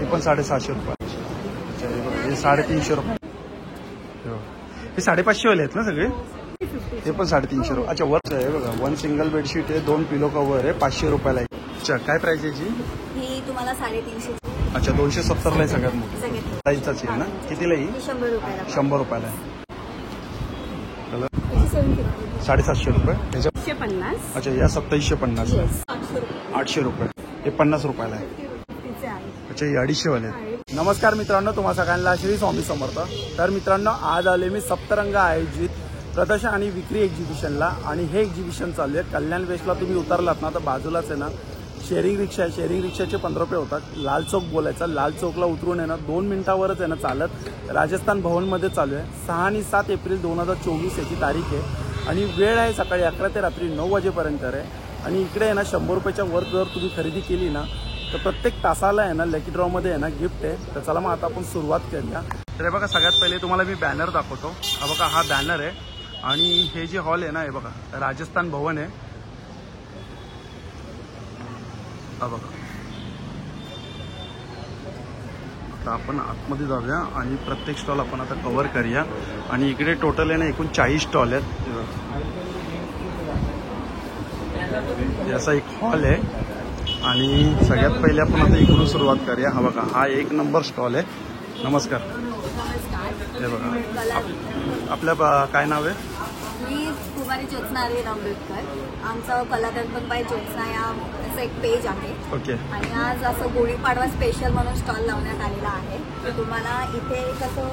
हे पण 750 रुपये. अच्छा हे 350 रुपये. हे 550 वाले आहेत ना सगळे. हे पण 350 रुपये. अच्छा वरच आहे बघा. 1 सिंगल बेडशीट आहे, 2 पिलो कव्हर आहे, 500 रुपयाला आहे. अच्छा काय प्राइस आहे याची? ही तुम्हाला 350. अच्छा 270 ला आहे सगळ्यात मोठी. साईजची आहे ना. कितीला ही? 100 रुपयाला. 100 रुपयाला आहे. 750 रुपये. 150. अच्छा या 2750. 800 रुपये. हे 50 रुपयाला आहे. अच्छा हे 250 वाले आहेत. नमस्कार मित्रांनो, तुम्हा सगळ्यांना श्री स्वामी समर्थ. तर मित्रांनो आज आले मी सप्तरंग आयोजित प्रदर्शन आणि विक्री एक्झिबिशनला. आणि हे एक्झिबिशन चालू आहे कल्याण वेस्टला. तुम्ही उतरलात ना तर बाजूलाच आहे ना शेअरिंग रिक्षा आहे. शेअरिंग रिक्षाचे 15 रुपये होतात. लाल चौक बोलायचा. लाल चौकला उतरून आहे ना 2 मिनिटावरच आहे ना चालत राजस्थान भवनमध्ये चालू आहे. 6 आणि 7 एप्रिल 2024 याची तारीख आहे. आणि वेळ आहे सकाळी 11 ते रात्री 9 वाजेपर्यंत आहे. आणि इकडे आहे ना 100 रुपयाच्या वर जर तुम्ही खरेदी केली ना तर प्रत्येक तासाला आहे ना लकी ड्रॉमध्ये आहे ना गिफ्ट आहे. तर चला मग आता आपण सुरुवात करूया. तर हे बघा सगळ्यात पहिले तुम्हाला मी बॅनर दाखवतो. हा बघा हा बॅनर आहे. आणि हे जे हॉल आहे ना हे बघा राजस्थान भवन आहे. हा बघा. आता आपण आतमध्ये जाऊया आणि प्रत्येक स्टॉल आपण आता कव्हर करूया. आणि इकडे टोटल आहे ना एकूण 40 स्टॉल आहेत. याचा एक हॉल आहे. आणि सगळ्यात पहिले आपण आता इकडून सुरुवात करूया. हा बघा हा 1 नंबर स्टॉल आहे. नमस्कार. हे बघा आपल्या काय नाव आहे? मी कुमारी ज्योत्स्ना अरविंद आंबेडकर. आमचं कलाकार पण बाय ज्योत्स्ना या असं एक पेज आहे. ओके. आणि आज असं गुढीपाडवा स्पेशल म्हणून स्टॉल लावण्यात आलेला आहे. तुम्हाला इथे कसं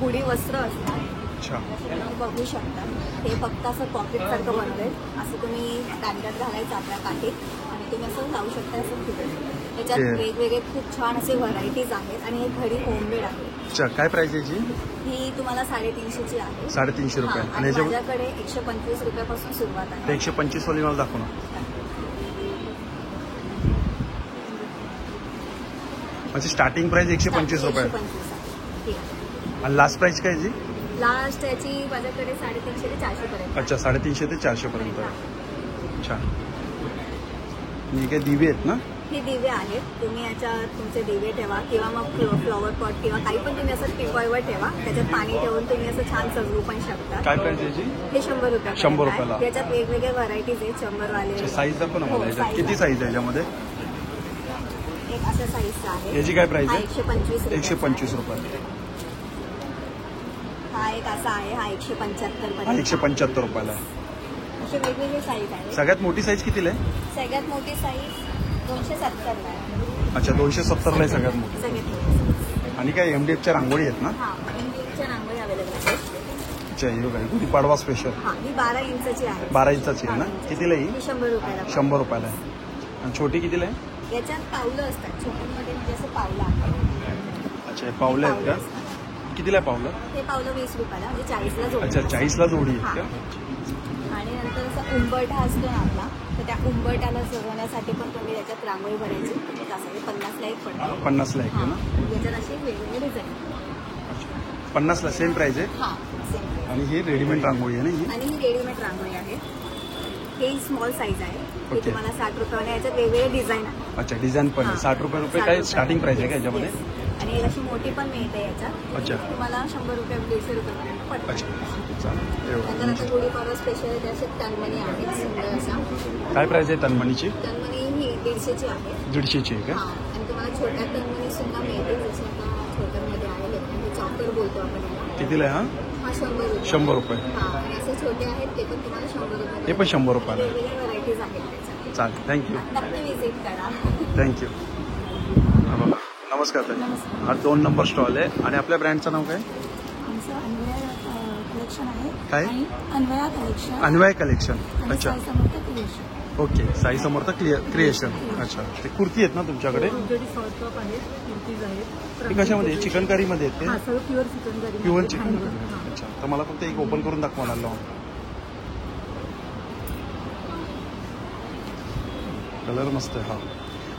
गुढी वस्त्र असतात. तुम्ही बघू शकता. हे फक्त असं पॉकेट सारखं बनवलंय. असं तुम्ही दांड्यात घालायचं आपल्या काठीत आणि तुम्ही असं लावू शकता. असं फिरत त्याच्यात वेगवेगळे खूप छान असे व्हरायटीज आहेत. आणि हे घडी होममेड आहे. अच्छा काय प्राइस याची? ही तुम्हाला 350 ची आहे. 350 रुपये. आणि माझ्याकडे 125 रुपयापासून सुरुवात आहे. 125 वाली मला दाखव ना. म्हणजे स्टार्टिंग प्राइस 125 रुपये. आणि लास्ट प्राइस काय याची? लास्ट याची माझ्याकडे 350 ते 400 पर्यंत. अच्छा 350 ते 400 पर्यंत. अच्छा हे काय दिवे आहेत ना? हे दिवे आहेत. तुम्ही याच्यात तुमचे दिवे ठेवा किंवा मग फ्लॉवर पॉट किंवा काही पण तुम्ही असं टिपॉयवर ठेवा. त्याच्यात पाणी ठेवून तुम्ही असं छान सजवू पण शकता. काय प्राइस याची? हे 100 रुपये. 100 रुपयाला. याच्यात वेगवेगळे व्हरायटीज आहेत. 100 वाले. साईज दाखव ना मला. याच्यात किती साईज आहे याच्यामध्ये? एक असं साईजचा आहे. याची काय प्राइस आहे? 125 रुपये. 125 रुपये. हा एक असा आहे. हा 175 पर्यंत. 175 रुपयाला आहे. असे वेगवेगळे साईज आहे. सगळ्यात मोठी साईज कितीला आहे? सगळ्यात मोठी साईज 270 ला आहे. अच्छा 270 ला आहे सगळ्यात मोठी. सगळ्यात मोठी. आणि काय MDFच्या रांगोळी आहेत ना? हा MDFच्या रांगोळी अवेलेबल आहेत. अच्छा हे बघा गुढीपाडवा स्पेशल. हा ही 12 इंचची आहे. 12 इंचाची आहे ना. कितीला ही? 100 रुपयाला. 100 रुपयाला आहे. आणि छोटी कितीला आहे? याच्यात पावलं असतात. छोटीमध्ये जसं पावलं आहे. अच्छा हे पावलं आहेत का? कितीला आहे पावलं? हे पावलं 20 रुपयाला. म्हणजे 40 ला जोडी. अच्छा 40 ला जोडी आहे का? आणि नंतर असा उंबरठा असतो ना आपला. तर त्या उंबरठ्याला सजवण्यासाठी पण तुम्ही याच्यात रांगोळी भरायची. असं 50 ला एक पडतो. 50 ला एक आहे ना. याच्यात अशी वेगवेगळे डिझाईन. 50 ला सेम प्राइस आहे. हा सेम. आणि ही रेडीमेड रांगोळी आहे ना ही? आणि ही रेडीमेड रांगोळी आहे. हे स्मॉल साईज आहे. हे तुम्हाला 60 रुपये. याच्यात वेगवेगळे डिझाईन आहे. अच्छा डिझाईन पण 60 रुपये काय स्टार्टिंग प्राइस आहे का याच्यामध्ये? आणि अशी मोठी पण मिळते याच्यात. अच्छा तुम्हाला 100 रुपये 150 रुपयापर्यंत पडते. अच्छा चालेल. त्याच्यानंतर गुढीपाडवा स्पेशल त्याच्यात तनमणी आहेत सुंदर असा. काय प्राइस आहे तनमणीची? तनमणी ही 150 ची आहे. 150 ची आहे का? आणि तुम्हाला छोट्या तनमणी सुद्धा मिळते. जसं आता छोट्यामध्ये आहे चॉकर बोलतो आपण. कितीला आहे हा? 100 रुपये. 100 रुपये. हा आणि असे छोटे आहेत ते पण तुम्हाला 100 रुपये. ते पण 100 रुपयाला. वेगवेगळ्या व्हरायटीज आहेत त्याच्यात. चालेल थँक्यू. नक्की विजिट करा. थँक्यू. नमस्कार ताई. हा 2 नंबर स्टॉल आहे. आणि आपल्या ब्रँडचं नाव काय? आमचं अन्वय कलेक्शन आहे. काय? अन्वया कलेक्शन. अन्वय कलेक्शन. अच्छा साई समर्थ क्रिएशन. ओके साई समर्थ क्रिएशन. अच्छा ते कुर्ती आहेत ना तुमच्याकडे? ते कशामध्ये? चिकनकरीमध्ये आहेत ते? Pure chicken. अच्छा तर मला फक्त एक ओपन करून दाखवा ना. कलर मस्त आहे. हा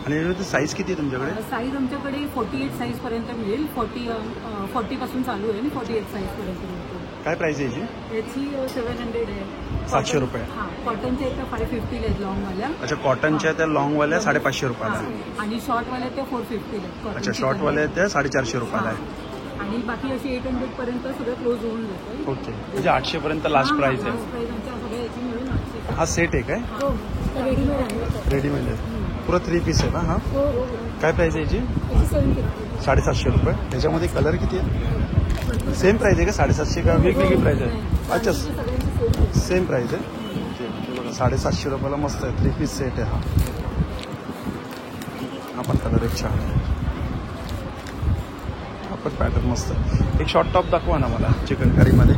आणि साईज किती आहे तुमच्याकडे? साईज आमच्याकडे 48 साईज पर्यंत मिळेल. 40 पासून चालू आहे आणि 48 साईज पर्यंत मिळतो. काय प्राइस आहे याची? याची 700 आहे. 700 रुपये. हां, कॉटनच्या इथं 550 आहेत लॉंगवाल्या. अच्छा, कॉटनच्या त्या लॉंगवाल्या 550 रुपयाला आहे. आणि शॉर्टवाल्या त्या 450 आहेत. अच्छा, शॉर्टवाल्या त्या 450 रुपयाला आहे. आणि बाकी अशी 800 पर्यंत सगळं क्लोज होऊन जातं. ओके, म्हणजे 800 पर्यंत लास्ट प्राइस आहे. प्राइस आमच्या सगळ्या याची मिळून 800. हा सेट आहे काय? हो, रेडीमेड आहे. रेडीमेड आहे, पुरा 3 पीस आहे ना? हा, हो हो. काय प्राइस आहे याची? याची 750. 750 रुपये. त्याच्यामध्ये कलर किती आहे? सेम प्राइस आहे का? 750 का वेगवेगळी प्राइस आहे? अच्छा, सेम प्राइस आहे. ओके, बघा 750 रुपयाला मस्त आहे. 3 पीस सेट आहे हा. हा पण कलर एक छान आहे. हा पण पॅटर्न मस्त आहे. एक शॉर्ट टॉप दाखवा ना मला चिकनकरीमध्ये.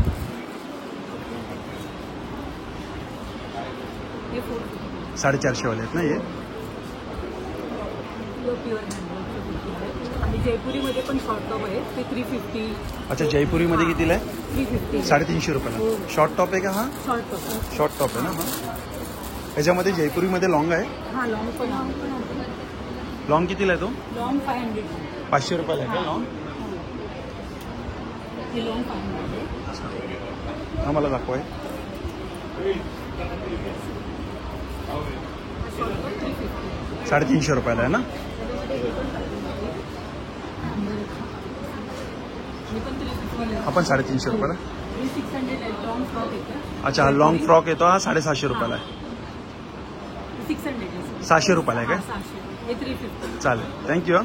हे 450. 450 वाले आहेत ना हे? प्युअर आणि जयपुरीमध्ये पण शॉर्ट टॉप आहे ते 350. अच्छा, जयपुरीमध्ये कितीला आहे? 350. 350 रुपयाला. शॉर्ट टॉप आहे का हा? Short top. शॉर्ट टॉप आहे ना हा? याच्यामध्ये जयपुरीमध्ये लॉंग आहे. हा, लॉंग पण लॉंग कितीला आहे तो? लॉंग 500. 500 रुपयाला आहे का लॉंग? हे लॉंग 500 आहे. हा मला दाखवाय. Short top 350. 350 रुपयाला आहे ना? हे पण 350 आहे. आपण 350 रुपयाला. हे 600 आहे. लॉंग फ्रॉक येतं. अच्छा, लॉंग फ्रॉक येतो हा 750 रुपयाला आहे. 600 आहे. 600 रुपयाला आहे काय? 600. हे 350. चालेल, थँक्यू.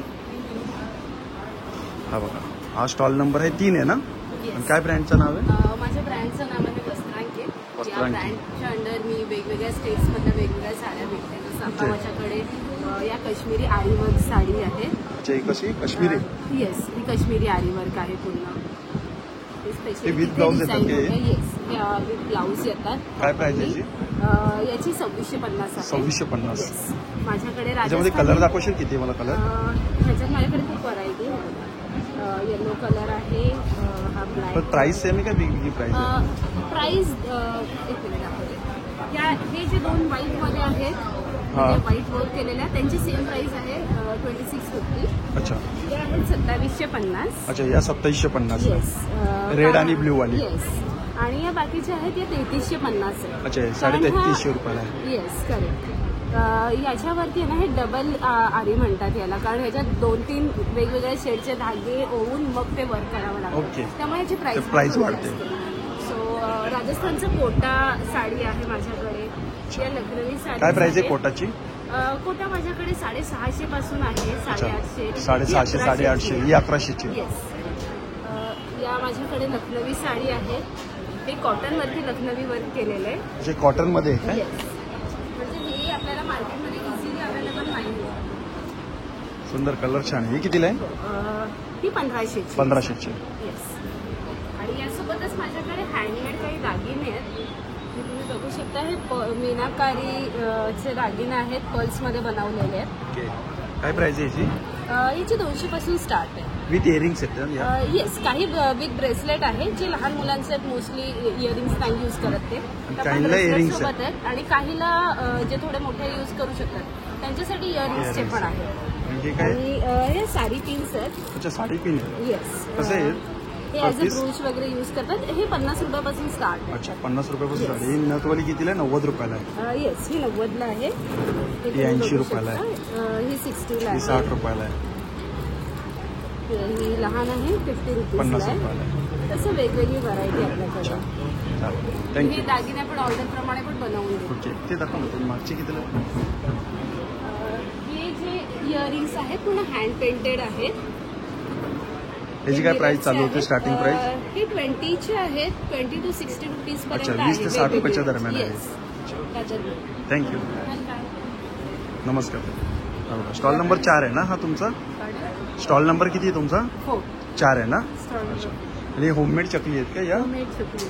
हा बघा, हा स्टॉल नंबर आहे 3 आहे ना? आणि काय ब्रँडचं नाव आहे? माझ्या ब्रँडचं नाव आहे वस्त्रांकी. या वस्त्रांकी. ब्रँडच्या अंडर मी वेगवेगळ्या स्टेट्समधल्या वेगवेगळ्या साड्या विकते. जसं आता Okay. माझ्याकडे या काश्मीरी आरीवर्क साडी आहे. अच्छा, ही कशी काश्मीरी? येस, ही काश्मीरी आरीवर्क आहे पूर्ण. हे with blouse येतात का हे? येस, विथ ब्लाऊज येतात. काय प्राइस आहे याची? याची 2650 आहे. 2650. येस. माझ्याकडे त्याच्यामध्ये कलर दाखवशील किती मला कलर? ह्याच्यात माझ्याकडे खूप व्हरायटी आहे. येलो कलर आहे. हा ब्लॅक. पण प्राइस सेम आहे का वेगवेगळी प्राइस आहे? प्राइस एक मिनिट दाखवते. हे जे 2 व्हाईटमध्ये आहेत, हा. व्हाईट वर्क केलेल्या, त्यांची सेम प्राइस आहे 2650. अच्छा. ते आहेत 2750. अच्छा, या 2750. येस. रेड आणि ब्ल्यू वाली. येस. आणि या बाकीच्या आहेत या 3350 आहे. अच्छा, 3350 रुपयाला आहे. Yes, correct. याच्यावरती ना हे डबल आरी म्हणतात याला, कारण ह्याच्यात 2-3 वेगवेगळ्या शेडचे धागे ओवून मग ते वर्क करावं लागतं. ओके. त्यामुळे याची प्राइस वाढते. सो राजस्थानचं कोटा साडी आहे माझ्याकडे. या लखनवी साडी. काय प्राइस आहे कोटाची? कोटा माझ्याकडे 650 पासून आहे. 850. 750, 850. ही 1100ची. येस. या माझ्याकडे लखनवी साडी आहे. हे कॉटनवरती लखनवी वर्क केलेलं आहे. म्हणजे कॉटनमध्ये आहे काय? येस. म्हणजे हे आपल्याला मार्केटमध्ये इझिली अवेलेबल नाही. सुंदर कलर छान आहे. ही कितीला आहे? ही 1500ची. 1500ची. येस. आणि यासोबतच माझ्याकडे हँडमेड काही दागिने आहेत. हे तुम्ही बघू शकता. हे मीनाकारी चे दागिने आहेत. पर्ल्समध्ये बनवलेले आहेत. ओके. काय प्राइस आहे याची? याची 200 पासून स्टार्ट आहे. विथ इयरिंग्स आहेत या? येस. काही विथ ब्रेसलेट आहे, जे लहान मुलांचे आहेत. मोस्टली इयरिंग्स नाही यूज करत ते. काहींना earrings सोबत आहेत. आणि काहीला जे थोडे मोठे यूज करू शकतात त्यांच्यासाठी इयरिंग्सचे पण आहेत. म्हणजे काय? आणि हे साडी पिन्स आहेत. अच्छा, साडी पिन आहे. येस. कसं आहे? हे ॲज अ ब्रूच वगैरे यूज करतात. हे 50 रुपयापासून स्टार्ट आहे. अच्छा, 50 रुपयापासून साडी. ही नथवाली कितीला आहे? 90 रुपयाला आहे. येस. ही 90ला आहे. ही 80 रुपयाला आहे. ही 60ला ही आहे. 60 रुपयाला आहे. ही लहान आहे. 50 रुपीजला 50 आहे. रुपयाला आहे. तसं वेगवेगळी व्हरायटी आपल्याकडे. अच्छा, चालेल, हे थँक्यू. दागिने आपण ऑर्डर प्रमाणे पण बनवून देतो. ओके, ते दाखवा ना तुम्ही. मागची कितीला आहे? हे जे इयरिंग्स आहेत पूर्ण हँड पेंटेड आहेत. याची काय प्राइस चालू होते? Starting price? हे 20चे आहेत. 20 to 60 रुपीज पर्यंत अच्छा, आहे. 20 ते 60 रुपयाच्या दरम्यान आहे. Yes. त्याच्यात. थँक्यू. नमस्कार. स्टॉल नंबर 4 आहे ना हा तुमचा? स्टॉल नंबर किती आहे तुमचा? हो. 4 आहे ना? Stall अच्छा. आणि होममेड चकली आहेत का या? Homemade chakli.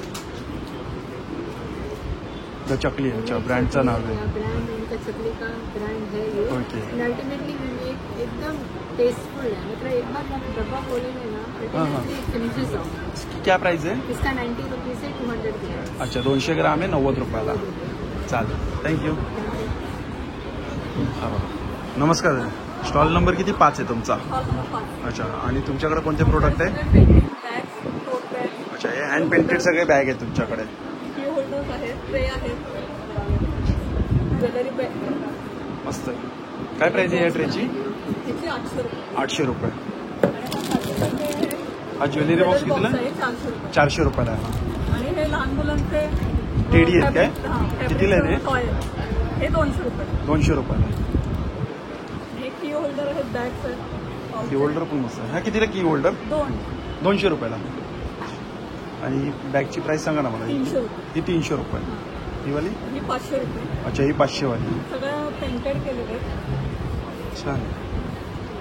द चकली आहे. अच्छा, ब्रँडचं नाव आहे. ब्रांड इनका चकली का ब्रांड है ये. ओके. अल्टीमेटली एकदम टेस्टफुल है. मतलब एक बार आप डब्बा खोलेंगे ना, हाँ, हाँ. Ultimately finishes of. क्या प्राइस आहे? इसका 90 रुपीज से 200 ग्राम. अच्छा, 200 ग्राम आहे 90 रुपयाला. चालेल, थँक्यू. नमस्कार. स्टॉल नंबर किती 5 आहे तुमचा? Stall number 5. अच्छा. आणि तुमच्याकडे कोणते प्रोडक्ट आहे? पेंटिंग बॅग, टोट बॅग, अच्छा, हे हँड पेंटेड सगळे बॅग आहेत तुमच्याकडे. की होल्डर्स आहेत, ट्रे आहेत, ज्वेलरी बॅग. मस्त. काय प्राइस आहे या ट्रेची? त्याची 800 रुपये. 800 रुपये. आणि हा ज्वेलरी बॉक्स कितीला? आहे 400 रुपये. 400 रुपयाला आहे. आणि हे लहान मुलांचे टेडी आहेत काय? fabric कितीला आहे ते? toy आहे. हे 200 रुपये. 200 रुपयाला. हे की होल्डर आहेत, बॅग्स आहेत. की होल्डर पण मस्त आहे. हा कितीला की होल्डर? 200 रुपयाला. आणि बॅगची प्राइस सांगा ना मला. 300 रुपये. ही 300 रुपये. ही वाली? ही 500 रुपये. अच्छा, ही 500 वाली. सगळं पेंटेड केलेलं आहे. छान.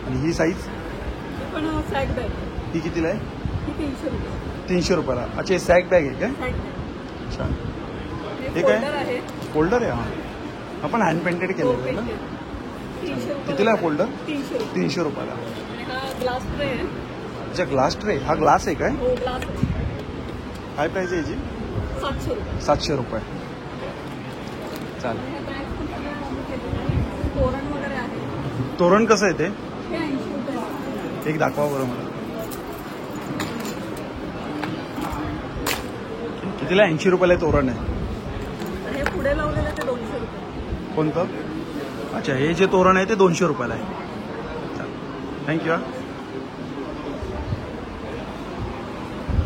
आणि ही साईज? ही पण सॅक बॅग. ही कितीला आहे? ही 300 रुपये. 300 रुपयाला. अच्छा, हे सॅक बॅग आहे काय? Sack bag. छान. हे हे काय? फोल्डर आहे. फोल्डर आहे. हा, आपण हँड पेंटेड केलेलं आहे ना? 300 रुपये. कितीला आहे फोल्डर? 300 रुपये. 300 रुपयाला. आणि हा ग्लास ट्रे आहे. अच्छा, ग्लास ट्रे. हा ग्लास आहे काय? हो, ग्लास आहे. काय प्राइस आहे याची? 700 रुपये. 700 रुपये. चालेल. हे बॅग पण सगळे बंद केलेले आहे. तोरण वगैरे आहे. तोरण कसं आहे ते? हे 80 रुपये. एक दाखवा बरं मला. कितीला? 80 रुपयाला तोरण आहे. तर हे पुढे लावलेलं आहे ते 200 रुपये. कोणतं? अच्छा, हे जे तोरण आहे ते 200 रुपयाला आहे. चालेल, थँक्यू.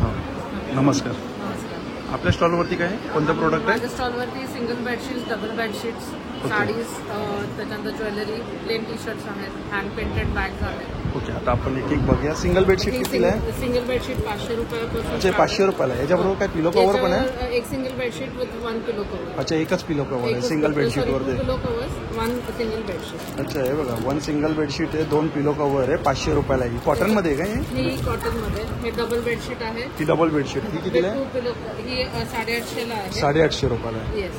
हा, नमस्कार. आपल्या स्टॉलवरती काय आहे? कोणतं प्रोडक्ट आहे? माझ्या स्टॉलवरती single bedsheets, double bedsheets, sarees, त्याच्यानंतर ज्वेलरी, प्लेन टी शर्ट्स आहेत, हँड पेंटेड बॅग्स आहेत. ओके, आता आपण एक एक बघूया. सिंगल बेडशीट कितीला आहे? सिंगल बेडशीट 500 रुपयापासून. अच्छा, 500 रुपयाला आहे. याच्याबरोबर काय पिलो कव्हर पण आहे? त्याच्यावर एक single bedsheet with 1 pillow cover. अच्छा, एकच पिलो कव्हर आहे सिंगल बेडशीटवर ते. पिलो कव्हर्स, 1 सिंगल बेडशीट. अच्छा, हे बघा, 1 सिंगल बेडशीट आहे, 2 पिलो कव्हर आहे, 500 रुपयाला आहे. कॉटनमध्ये आहे काय? ही कॉटनमध्ये. हे डबल बेडशीट आहे. ही डबल बेडशीट. ही कितीला आहे? 2 पिलो. ही 850 ला आहे. 850 रुपयाला आहे. येस.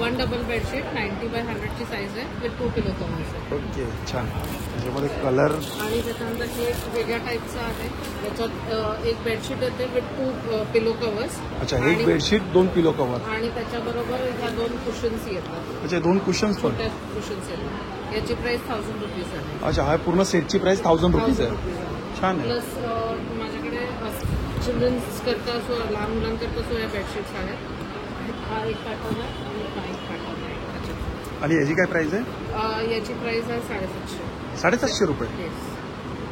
1 डबल बेडशीट 90 बाय 100 ची साईज आहे विथ 2 पिलो कव्हर्स आहे. ओके, छान. त्याच्यामध्ये कलर. आणि त्याच्यानंतर हे एक वेगळ्या टाईपचं आहे. त्याच्यात एक बेडशीट येते विथ 2 पिलो कव्हर्स. अच्छा, एक बेडशीट, 2 पिलो कव्हर. आणि त्याच्याबरोबर ह्या 2 कुशन्स येतात. अच्छा, 2 कुशन्स पण. छोट्या कुशन्स येतात. याची प्राइस 1000 रुपीज आहे. अच्छा, हा पूर्ण सेटची प्राइस 1000 रुपीज आहे. छान आहे. प्लस माझ्याकडे चिल्ड्रन्स करता लहान मुलांकरता सोया बेडशीट्स आहेत. हा एक पॅटर्न आहे आणि हा एक पॅटर्न आहे त्याच्यात. आणि याची काय प्राइस आहे? याची प्राइस आहे 750. 750 रुपये. येस.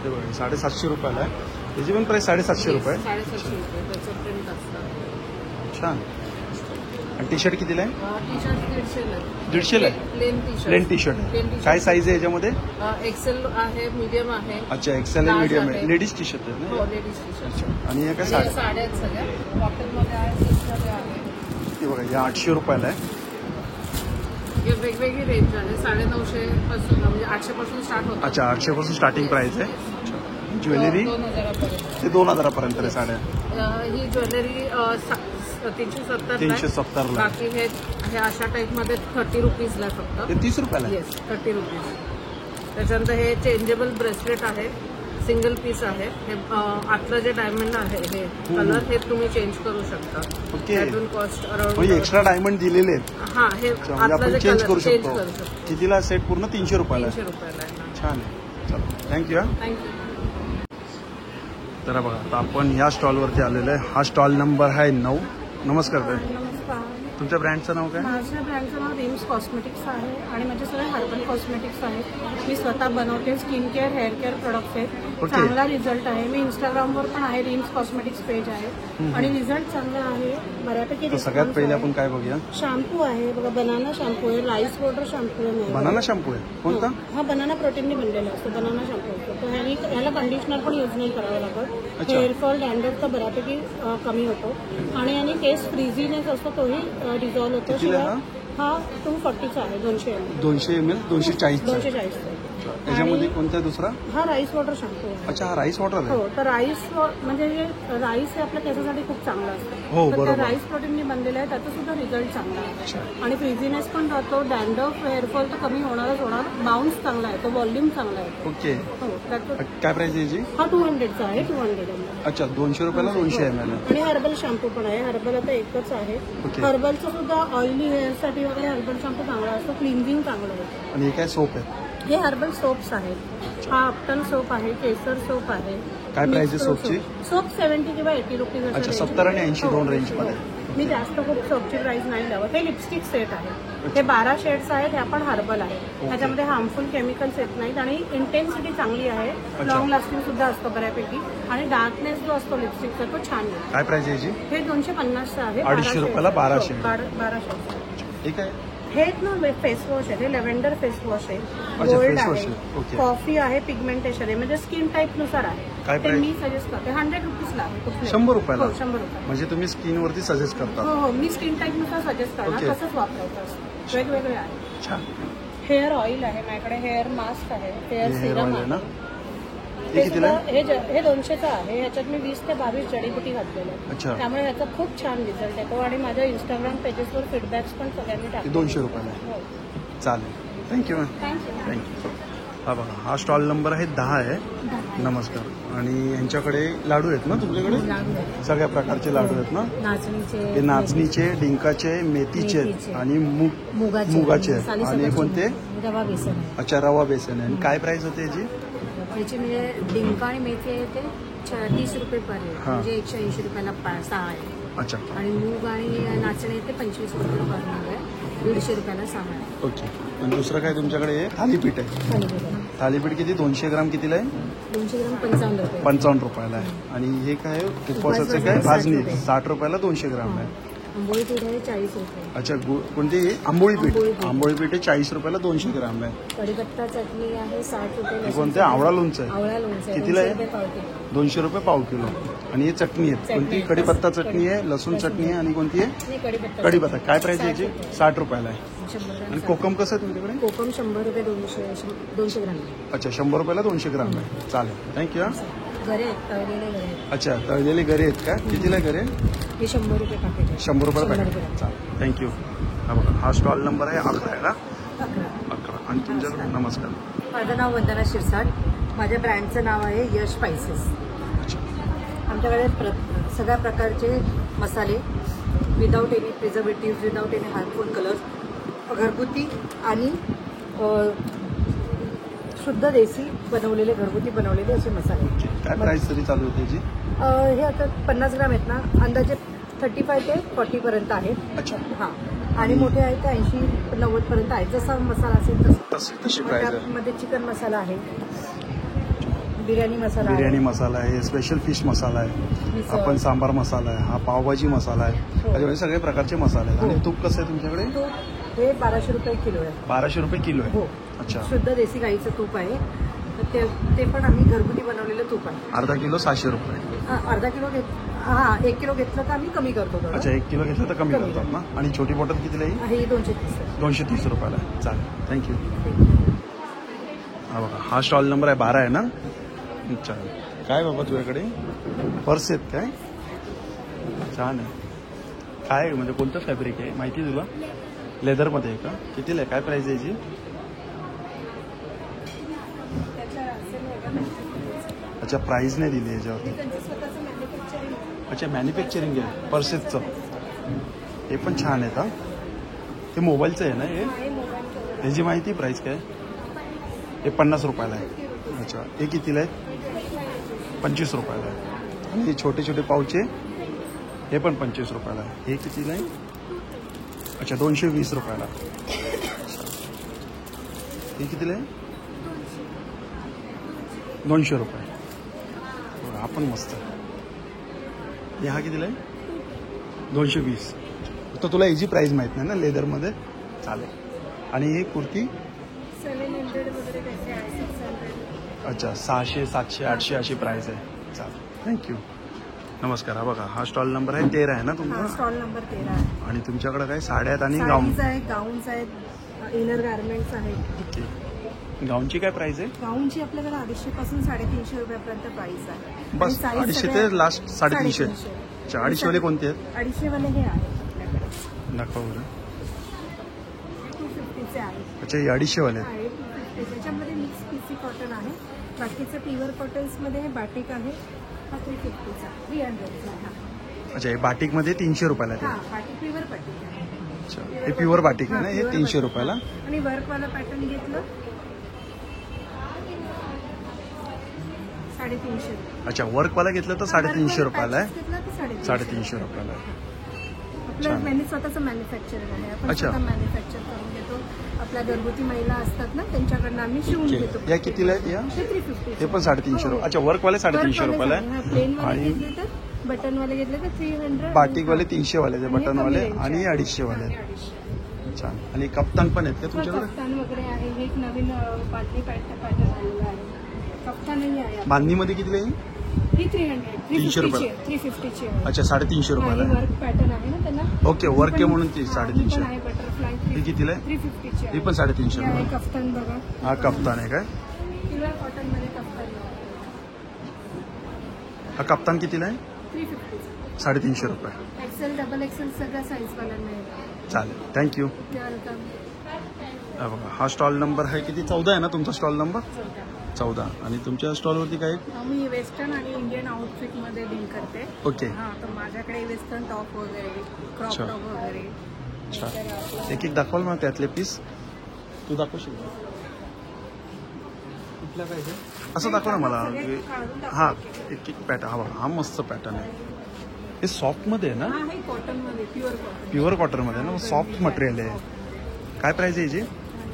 हे बघा, 750 रुपयाला आहे. याची पण प्राइस 750 रुपये. 750 रुपये त्याचं प्रिंट असतं. छान. आणि टी शर्ट कितीला आहे? टी शर्ट 150 ला. 150 ला आहे. Plain T shirt. Plain T काय साईज आहे याच्यामध्ये? एक्सेल आहे, मीडियम आहे. अच्छा, एक्सेल आणि मीडियम आहे. लेडीज टी शर्ट आहे हो, ना? Ladies T shirt. आणि हे काय साड्या आहेत सगळ्या. कॉटनमध्ये आहे, सिल्कमध्ये आहे. हे बघा, या 800 रुपयाला आहे. हे वेगवेगळी रेंज आहे. 950 पासून म्हणजे 800 पासून स्टार्ट होतं. अच्छा, 800 पासून स्टार्टिंग प्राइस आहे. ज्वेलरी 2000 ते 2000 पर्यंत आहे साड्या. ही ज्वेलरी 370 370 ला. बाकी हे अशा टाईपमध्ये 30 रुपीजला फक्त. ते 30 रुपयाला आहे. Yes, 30 rupees. त्याच्यानंतर हे चेंजेबल ब्रेसलेट आहे, सिंगल पीस आहे. हे आतलं जे डायमंड आहे हे कलर हे तुम्ही चेंज करू शकता. ओके. त्यातून कॉस्ट अराउंड म्हणजे एक्स्ट्रा डायमंड दिलेले आहेत. हा, हे म्हणजे आतलं आपण जे चेंज कलर करू चेंज शकतो. करू शकतो. कितीला सेट? पूर्ण 300 रुपयाला आहे. 300 रुपयाला आहे. छान आहे. चला, थँक्यू. थँक्यू. तर बघा, आता आपण ह्या स्टॉलवरती आलेलो आहे. हा स्टॉल नंबर आहे 9. नमस्कार ताई. नमस्कार. तुमच्या ब्रँडचं नाव काय? माझ्या ब्रँडचं नाव रिम्स कॉस्मेटिक्स आहे आणि माझे सगळे हर्बल कॉस्मेटिक्स आहेत. मी स्वतः बनवते. Skin care, hair care products आहेत. ओके. चांगला रिझल्ट आहे. मी इंस्टाग्रामवर पण आहे, रिम्स कॉस्मेटिक्स पेज आहे आणि रिझल्ट चांगला आहे. बऱ्यापैकी तर सगळ्यात पहिले आपण काय बघूया? शॅम्पू आहे बघा, बनाना शॅम्पू आहे, राईस वॉटर शॅम्पू आहे. बनाना शॅम्पू आहे. कोणता? हा बनाना प्रोटीनने बनलेला असतो. बनाना शॅम्पू असतो. तो ह्याला कंडिशनर पण यूज नाही करावं लागत. अच्छा. हेअरफॉल, डॅन्ड्रफ तर बऱ्यापैकी कमी होतो आणि केस फ्रीझीनेस असतो तोही रिझॉल्व्ह होतो. कितीला शिवाय हा 240चा आहे. 200 ml. 200 ml 240. 240. याच्यामध्ये कोणता दुसरा? हा राईस वॉटर शॅम्पू आहे. अच्छा, हा राईस वॉटर आहे. हो, तर राईस म्हणजे हे राईस हे आपल्या केसासाठी खूप चांगलं असतं. हो, तर बरोबर. त्या राईस प्रोटीनने बनलेलं आहे. त्याचा सुद्धा रिझल्ट चांगला आहे आणि फ्रीझीनेस पण राहतो. डॅन्ड्रफ, हेअरफॉल तर कमी होणारच होणार. बाउन्स चांगला आहे, तो व्हॉल्यूम चांगला आहे. ओके. हो, त्याचं काय प्राइस आहे याची? हा 200चा आहे. 200 ml. अच्छा, 200 रुपयाला 200 ml. आणि हर्बल शॅम्पू पण आहे. हर्बल आता एकच आहे. ओके. हर्बलचं सुद्धा ऑइली हेअरसाठी वगैरे हर्बल शॅम्पू चांगला असतो. क्लिन्झिंग चांगलं आहे. आणि हे काय सोप आहे? हे हर्बल सोप्स आहेत. हा अपटन सोप आहे, केसर सोप आहे. काय प्राइस आहे सोपची? सोप 70 किंवा 80 रुपीज. अच्छा, 70 आणि 80 दोन रेंज मध्ये. मी जास्त खूप सोपची प्राइस नाही लावत. हे लिपस्टिक सेट आहे. हे 12 शेड्स आहेत. हे आपण हर्बल आहे. त्याच्यामध्ये हार्मफुल केमिकल्स येत नाहीत आणि इंटेन्सिटी चांगली आहे. लॉंग लास्टिंग सुद्धा असतो बऱ्यापैकी आणि डार्कनेस जो असतो लिपस्टिकचा तो छान आहे. काय प्राइस आहे याची? हे 250 आहे. 250 रुपयाला 12 शेड. 12 शेड. ठीक आहे. हे ना फेस वॉश आहे. हे लेव्हेंडर फेस वॉश आहे. अच्छा, गोल्ड face wash आहे. आहे. ओके. कॉफी आहे. पिगमेंटेशन आहे. म्हणजे स्किन टाईप नुसार आहे. काय ते price? मी सजेस्ट करते. 100 रुपीजला आहे. कुठले? 100 रुपयाला? हो, 100 रुपये. म्हणजे तुम्ही स्किन वरती सजेस्ट करता? हो हो, मी स्किन टाईप नुसार सजेस्ट करणार. ओके. तसंच वापरायचं असतं. वेगवेगळे आहे. छान. हेअर ऑइल आहे माझ्याकडे. हेअर मास्क आहे. हेअर हे हेअर सिरम ऑइल आहे ना? आहे. हे कितीला आहे? हे 200चं आहे. ह्याच्यात मी 20 ते 22 जडीबुटी घातलेलं आहे. अच्छा. त्यामुळे ह्याचा खूप छान रिझल्ट येतो आणि माझ्या इंस्टाग्राम पेजेसवर फीडबॅक्स पण सगळ्यांनी हे टाकले. 200 रुपयाला आहे. हो. चालेल. Thank you ma'am. थँक्यू. थँक्यू. हा बघा, हा स्टॉल नंबर आहे 10 आहे. नमस्कार. आणि यांच्याकडे लाडू आहेत ना तुमच्याकडे? सगळ्या प्रकारचे लाडू आहेत ना? नाचणीचे, हे नाचणीचे, डिंकाचे, मेथीचे आणि मुगाचे आहेत. आणि कोणते? रवा बेसन आहे. अच्छा, रवा बेसन आहे. आणि काय प्राइस होते याची? याची म्हणजे डिंका आणि मेथी आहे ते 30 रुपये पर आहे. हा. म्हणजे 180 रुपयाला 6 आहे. अच्छा, आणि मूग आणि नाचणे ते 25 रुपयाला पर मूग आहे. 150 रुपयाला 6 आहे. ओके. आणि दुसरं काय तुमच्याकडे आहे? थालीपीठ आहे. थालीपीठ किती? 200 ग्राम कितीला आहे? 200 ग्राम 55 रुपये. 55 रुपयाला आहे. आणि हे काय आहे? उपवासाचं काय? भाजणी 60 रुपयाला 200 ग्राम आहे. आंबोळी पीठ आहे 40 रुपये. अच्छा, कोणती? आंबोळी पीठ. आंबोळी पीठ. आंबोळी पीठ आहे 40 रुपयाला 200 ग्राम आहे. कढीपत्ता चटणी आहे 60 रुपये. हे कोणते? आवळा लोणचं आहे. आवळा लोणचं आहे कितीला आहे? 200 रुपये पाव किलो. 200 रुपये पाव किलो. आणि हे चटणी आहे. कोणती? कढीपत्ता चटणी आहे, लसूण चटणी आहे आणि कोणती आहे? नाही, कढीपत्ता. कढीपत्ता. काय प्राइस आहे याची? 60 रुपयाला आहे. 100 आणि ग्राम. कोकम कसं आहे तुमच्याकडे? कोकम 100 रुपये 200 ग्राम. अच्छा, 100 रुपयाला 200 ग्राम आहे. चालेल, थँक्यू. गरे आहेत, तळलेले गरे आहेत. अच्छा, तळलेले गरे आहेत का? कितीला गरे? हे 100 रुपये पाकिट आहे. 100 रुपयाला 100 पॅकेट. रुपये. चालेल, थँक्यू. हा बघा, हा स्टॉल नंबर आहे 11 आहे ना? 11. 11. आणि तुमच्याकडे? नमस्कार. माझं नाव वंदना शिरसाट. माझ्या ब्रँडचं नाव आहे यश स्पायसेस. अच्छा, आमच्याकडे सगळ्या प्रकारचे मसाले without any preservative, without any harmful colours, घरगुती आणि शुद्ध देसी बनवलेले, घरगुती बनवलेले असे मसाले. काय प्राइस तरी चालू होते याची? हे आता 50 ग्राम आहेत ना, अंदाजे 35 ते 40 पर्यंत आहेत. अच्छा. हां. आणि मोठे आहेत ते 80-90 पर्यंत आहेत. जसा मसाला असेल तशी प्राइस आहे. त्यामध्ये चिकन मसाला आहे, बिर्याणी मसाला आहे, बिर्याणी मसाला आहे, स्पेशल फिश मसाला आहे, मिसळ. आपण सांबार मसाला आहे, हा पावभाजी मसाला आहे. त्याच्यामध्ये सगळे प्रकारचे मसाले आहेत. आणि हो. तूप कसं आहे तुमच्याकडे? तूप हे 1200 रुपये किलो आहे. 1200 रुपये किलो आहे. हो. अच्छा. शुद्ध देसी गाईचं तूप आहे. तर ते पण आम्ही घरगुती बनवलेलं तूप आहे. अर्धा किलो 600 रुपये. अर्धा किलो 1 किलो घेतलं तर आम्ही कमी करतो थोडं. अच्छा, 1 किलो घेतलं तर कमी करतात ना? आणि छोटी बॉटल कितीला येईल? हे 230 आहे. 230 रुपयाला आहे. चालेल, थँक्यू. हा बघा, हा स्टॉल नंबर आहे 12 आहे ना? चालेल. काय बाबा तुझ्याकडे पर्स आहेत काय? छान आहे. काय म्हणजे कोणतं फॅब्रिक आहे माहिती आहे तुला? लेदरमध्ये आहे का? कितीला आहे? काय प्राइस आहे याची? अच्छा, प्राइस नाही दिली याच्यावरती. अच्छा, मॅन्युफॅक्चरिंग आहे पर्सेसचं. हे पण छान आहे का? हे मोबाईलचं आहे ना हे? ह्याची माहिती प्राइस काय? हे 50 रुपयाला आहे. अच्छा, हे कितीला आहे? 25 रुपयाला आहे. आणि हे छोटे छोटे पाऊच आहे, हे पण 25 रुपयाला आहे. हे कितीला आहे? अच्छा, 220 रुपयाला. हे कितीला आहे? 200 रुपये. हा पण मस्त आहे. हे हा कितीला आहे? 220. तर तुला याची प्राइस माहित नाही ना लेदरमध्ये? चालेल. आणि ही कुर्ती? 700 वगैरे त्याचे आहे, 600. अच्छा, 600, 700, 800 अशी प्राइस आहे. चालेल, थँक्यू. नमस्कार. हा बघा, हा स्टॉल नंबर आहे 13 आहे ना हा तुमचा? स्टॉल नंबर 13 आहे. आणि तुमच्याकडे काय साड्या आहेत आणि गाऊन? साडीज आहेत, गाऊन्स आहेत, इनर गार्मेंट्स आहेत. ओके. गाऊनची काय प्राइस आहे? गाऊनची आपल्याकडे 250 पासून 350 रुपयापर्यंत प्राइस आहे. बस 250 ते लास्ट 350. अच्छा, 250 वाले कोणते आहेत? 250 वाले हे आहेत आपल्याकडे. दाखवा बरं. 250 चे आहेत. अच्छा, हे 250 वाले आहेत. आहे 250. त्याच्यामध्ये मिक्स पीसी कॉटन आहे. बाकीचे प्युअर कॉटन्समध्ये हे बाटिक आहे. हा 350चा, 300चा आहे. अच्छा, हे बाटिकमध्ये 300 रुपयाला हा, आहे. बाटिक प्युअर बाटिक आहे. अच्छा, हे प्युअर बाटिक आहे ना? हे 300 रुपयाला. आणि वर्कवाला पॅटर्न घेतलं 350. अच्छा, वर्कवाला घेतलं तर 350 रुपयाला आहे. घेतला तर 350. 350 रुपयाला आहे. आपलं स्वतःचं मॅन्युफॅक्चरिंग आहे. आपण अच्छा. स्वतः मॅन्युफॅक्चर करून घेतो. आपल्या घरगुती महिला असतात ना, त्यांच्याकडनं आम्ही शिवून घेतो. या कितीला आहेत या? हे 350. हे पण 350 रुपये. अच्छा, वर्कवाले 350 रुपयाला आहे. प्लेन वाले आणि घेतले तर बटनवाले घेतले तर 300. बाटिकवाले 300 वाले आहेत, बटनवाले कमी आणि range आहे. 250 वाले आहेत. 250. छान. आणि कप्तान पण आहेत का तुमच्याकडे? कफ्तान वगैरे आहे. हे एक नवीन बाटली पॅटर्न आलेलं आहे. कफ्तानही आहे. बांधणीमध्ये कितीला येईल? ही 300. 300 रुपये. 350ची आहे. अच्छा, 350 रुपयाला आहे. वर्क पॅटर्न आहे ना त्यांना. ओके, वर्क आहे म्हणून ती 350. आहे बटरफ्लाय. ही कितीला आहे? 350ची ही पण 350 आहे. रुपये. कफ्तान बघा. हा कप्तान आहे काय? प्युअर कॉटन मध्ये कफ्तान हा कप्तान कितीला आहे? 350. 350 रुपये. एक्सेल डबल एक्सेल सगळ्या साईज वाल्यांना आहे. चालेल, थँक्यू. वेलकम. हा बघा, हा स्टॉल नंबर आहे किती? 14 आहे ना तुमचा स्टॉल नंबर? 14. आणि तुमच्या स्टॉलवरती काय आहे? मी वेस्टर्न आणि इंडियन आउटफिट मध्ये डील करते. ओके, हा, तर माझ्याकडे वेस्टर्न टॉप वगैरे, क्रॉप अच्छा. टॉप वगैरे. छान. एक दाखवाल मग त्यातले पीस? तू दाखवशील का? कुठल्या पाहिजे? असं दाखव ना मला. हा, एक पॅटर्न. हा बघा, हा मस्त पॅटर्न आहे. हे सॉफ्ट मध्ये आहे ना? हा, हे कॉटन मध्ये प्युअर कॉटन. प्युअर कॉटन मध्ये आहे ना? सॉफ्ट मटेरियल आहे. काय प्राइस आहे याची?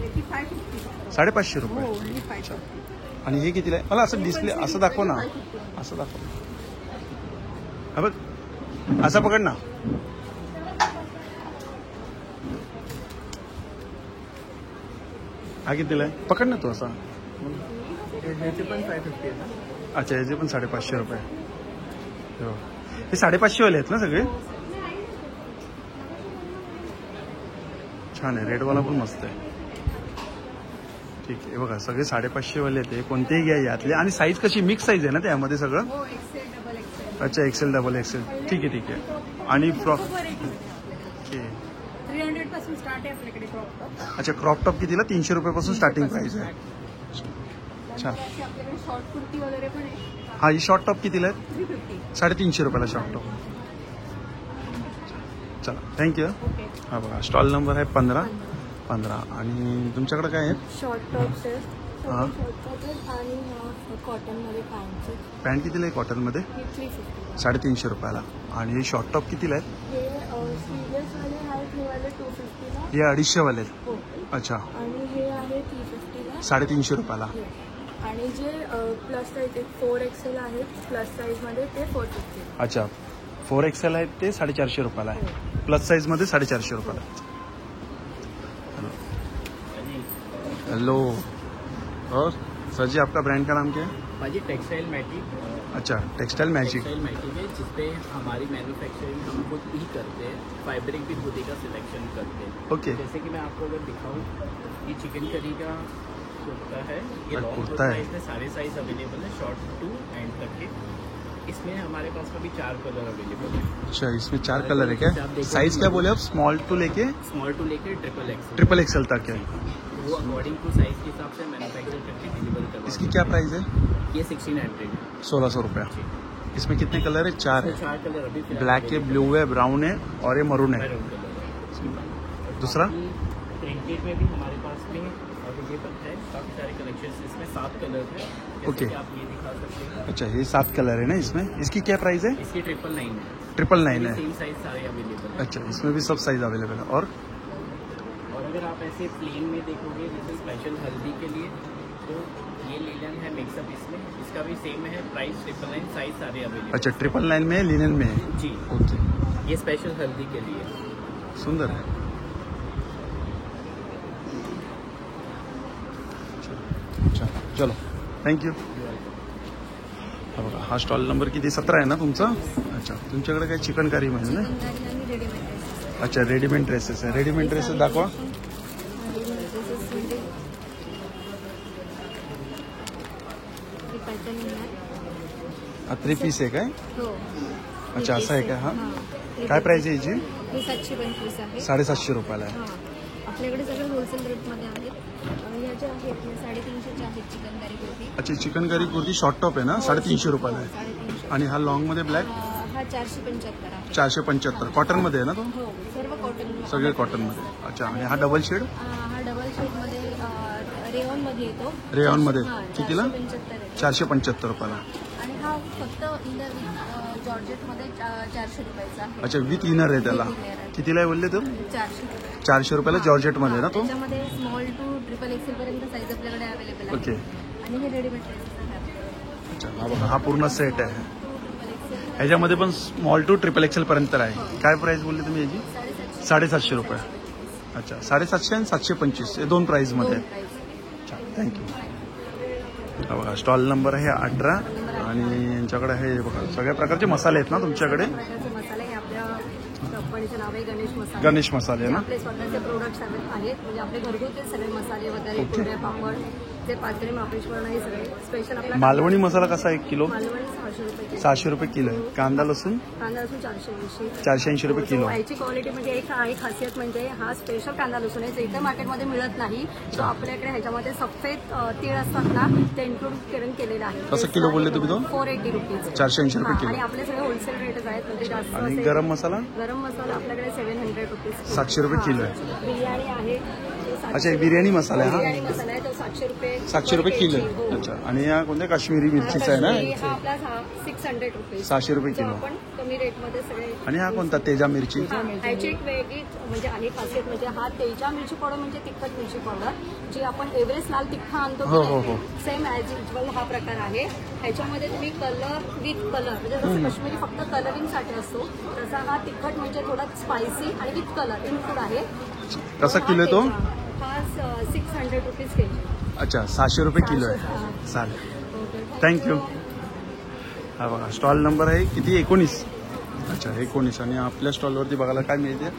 याची 550. 550 हो, रुपये. only 550. आणि हे कितीला आहे? मला असं डिस्प्ले असं दाखव ना. असं दाखव. हा बघ, असं पकड ना. हा कितीला आहे? पकड ना तू असा. याचे पण 550 आहे ना. अच्छा, याचे पण 550 रुपये. हो. हे 550 वाले आहेत ना सगळे? छान आहे. रेडवाला पण मस्त आहे. ठीक आहे. बघा, सगळे 550 वाले आहेत. हे कोणतेही घ्या यातले. आणि साईज कशी? मिक्स साईज आहे ना त्यामध्ये सगळं? हो, एक्सेल डबल एक्सेल. अच्छा, एक्सेल डबल एक्सेल. ठीक आहे, ठीक आहे. आणि फ्रॉक. खूप व्हरायटी. ओके. 300 पासून स्टार्ट आहे आपल्याकडे क्रॉप टॉप. अच्छा, क्रॉप टॉप कितीला? 300 रुपयापासून स्टार्टिंग प्राइस आहे. छान. अशी आपल्याकडे शॉर्ट कुर्ती वगैरे पण आहे. हा, ही शॉर्ट टॉप कितीला आहे? 350. 350 रुपयाला शॉर्ट टॉप. चला, थँक्यू. ओके. हा बघा, स्टॉल नंबर आहे 15. आणि तुमच्याकडे काय आहे? शॉर्ट टॉप्स आहेत. हा. शॉर्ट टॉप आहेत आणि कॉटन मध्ये पॅन्ट्स आहेत. पॅन्ट कितीला आहे कॉटनमध्ये? हे 350. 350 रुपयाला. आणि हे शॉर्ट टॉप कितीला आहेत? हे स्लीवलेस वाले आहेत. हे वाले 250 ला. हे 250 वाले आहेत. हो. अच्छा, आणि हे आहे 350 ला. 350 रुपयाला. हो. आणि जे प्लस साईज 4XL आहेत प्लस साईज मध्ये ते 450. अच्छा, 4XL आहेत ते 450 रुपयाला आहे. प्लस साईज मध्ये 450 रुपयाला. हेलो, और सर जी, आपका ब्रांड का नाम क्या है? भाजी टेक्सटाइल मैटिक. अच्छा, टेक्सटाइल मैजिक. टेक्सटाइल मैटिक है जिसपे हमारी मैन्युफैक्चरिंग हम खुद ही करते हैं. फैब्रिक भी खुद ही का सिलेक्शन करते हैं. ओके. जैसे कि मैं आपको अगर दिखाऊं, ये चिकन करी का कुर्ता है. ये लॉन्ग कुर्ता है. इसमें सारे साइज अवेलेबल है, शॉर्ट टू एंड तक के. इसमें हमारे पास अभी 4 कलर अवेलेबल है. अच्छा, इसमें 4 कलर है क्या? साइज क्या बोले आप? स्मॉल टू लेके स्मॉल टू लेके XXL. ट्रिपल एक्सएल तक है. वो अकॉर्डिंग टू साइज के हिसाब से मैन्युफैक्चर करके डिलीवर करवा. इसकी क्या प्राइस है? ये 1600 है. 1600 रुपया. इसमें कितने कलर है? 4 है. 4 कलर अभी फिलहाल ब्लैक है, ब्लू है, ब्राउन है और ये मरून है. Maroon colour. दूसरा? प्रिंटेड में भी हमारे पास में अवेलेबल है काफ़ी सारे कलेक्शंस. इसमें 7 कलर है. जैसे ओके. कि आप ये दिखा सकते हैं. अच्छा, ये 7 कलर है ना इसमें. इसकी क्या प्राइस है? इसकी 999 है. 999 है. सेम साइज सारे अवेलेबल है. अच्छा, इसमें भी सब साइज अवेलेबल है. और अगर आप ऐसे प्लेन में देखोगे जैसे स्पेशल हल्दी के लिए, तो ये लिनन है मिक्सअप. इसमें इसका भी सेम है प्राइस. 999 साइज सारे अवेलेबल. अच्छा, 999 में लिनन में है. जी. ओके, ये स्पेशल हल्दी के लिए. सुंदर है. अच्छा, चलो, थँक्यू. हा बघा, हा स्टॉल नंबर किती? 17 आहे ना तुमचा? अच्छा, तुमच्याकडे काय चिकन करी म्हणजे ना? आणि रेडीमेड ड्रेसेस. अच्छा, रेडीमेड ड्रेसेस आहे. रेडीमेड ड्रेसेस दाखवा. रेडीमेड ड्रेसेस मध्ये हे पॅटर्न येणार. हा 3 पीस आहे काय? हो. अच्छा, असं आहे का? हा. हा. काय प्राइस आहे याची? हे 725 आहे. 750 रुपयाला आहे. हा. आपल्याकडे सगळे होलसेल रेटमध्ये आहेत. ह्या ज्या आहेत 350च्या आहेत चिकन करी कुर्ती. अच्छा, chikankari kurti short top आहे ना? 350 रुपयाला आहे. 350. आणि हा लॉंग मध्ये ब्लॅक हा 475 आहे. 475. कॉटन मध्ये आहे ना तो? हो, सर्व कॉटन. सगळे कॉटन मध्ये. अच्छा, आणि हा डबल शेड? हा डबल शेडमध्ये रेऑन मध्ये येतो. रेऑन मध्ये हा, कितीला? 475 आहे. 475 रुपयाला. आणि हा फक्त इनर जॉर्जेट मध्ये 400 रुपयाचा आहे. अच्छा, विथ इनर आहे त्याला. With inner आहे. कितीला आहे बोलले तो? 400. 400 रुपयाला जॉर्जेट मध्ये ना तो. त्याच्यामध्ये स्मॉल टू ट्रिपल एक्सेल पर्यंत साईज आपल्याकडे अवेलेबल आहे. ओके. आणि हे रेडीमेड ड्रेसेस आहे. अच्छा, हा बघा, हा पूर्ण सेट आहे. ट्रिपल एक्सेल ह्याच्यामध्ये पण स्मॉल टू ट्रिपल एक्सेल पर्यंत आहे. काय प्राइस बोलले तुम्ही याची? 750 रुपये. अच्छा, 750 आणि 725 हे दोन प्राइस मध्ये आहे. अच्छा, थँक्यू. हा बघा, स्टॉल नंबर आहे 18 आणि यांच्याकडे हे बघा सगळ्या प्रकारचे मसाले आहेत ना तुमच्याकडे? प्रकारचे मसाले हे आपल्या कंपनीचं नाव आहे गणेश मसाला. गणेश मसाले ना? आपले स्वतःचे प्रोडक्ट्स आहेत. म्हणजे आपले घरगुती सगळे मसाले वगैरे, ओके. कुरडे, पापड, जे पाचरी महाबळेश्वर हे सगळे स्पेशल आपला. मालवणी मसाला कसा 1 किलो? मालवणी 600 रुपये किलो. 600 रुपये किलो आहे. कांदा लसूण कांदा लसूण 480. 480 रुपये किलो. याची क्वालिटी म्हणजे एक खासियत म्हणजे हा स्पेशल कांदा लसूण आहे, जे इतर मार्केटमध्ये मिळत नाही. तो आपल्याकडे ह्याच्यामध्ये सफेद तीळ असतात ना, ते इन्क्लूड करून केलेलं आहे. कसं किलो बोलले तुम्ही तो? 480 रुपीज. 480 रुपये आणि किलो. आपले सगळे होलसेल रेटच आहेत. म्हणजे जास्त आणि असे- गरम मसाला? गरम मसाला आपल्याकडे 700 रुपीज. 700 रुपये किलो आहे. बिर्याणी आहे. अच्छा, बिर्याणी मसाला आहे हा? बिर्याणी मसाला आहे तो 700 रुपये. 700 रुपये किलो हो. आहे. अच्छा, आणि या कोणत्या काश्मीरी मिरचीचा आहे ना? हा आपला 600 रुपीज. 600 रुपये जो किलो. आपण कमी रेटमध्ये सगळे. आणि हा कोणता तेजा मिरची? ह्याची एक वेगळी म्हणजे आहे खासियत म्हणजे हा तेजा मिरची पावडर म्हणजे तिखट मिरची पावडर, जी आपण एव्हरेस्ट लाल तिखट आणतो हो, हो, हो. सेम ॲज युजल हा प्रकार आहे. ह्याच्यामध्ये तुम्ही कलर विथ कलर म्हणजे जसं काश्मीरी फक्त कलरिंगसाठी असतो, तसा हा तिखट म्हणजे थोडा स्पायसी आणि विथ कलर इन्क्लूड आहे. कसा किलो आहे तो? हा 600 रुपीज केजी. अच्छा, 600 रुपये किलो आहे. चालेल, थँक्यू. हा बघा, स्टॉल नंबर आहे किती? 19. अच्छा, 19. आणि आपल्या स्टॉलवरती बघायला काय मिळते?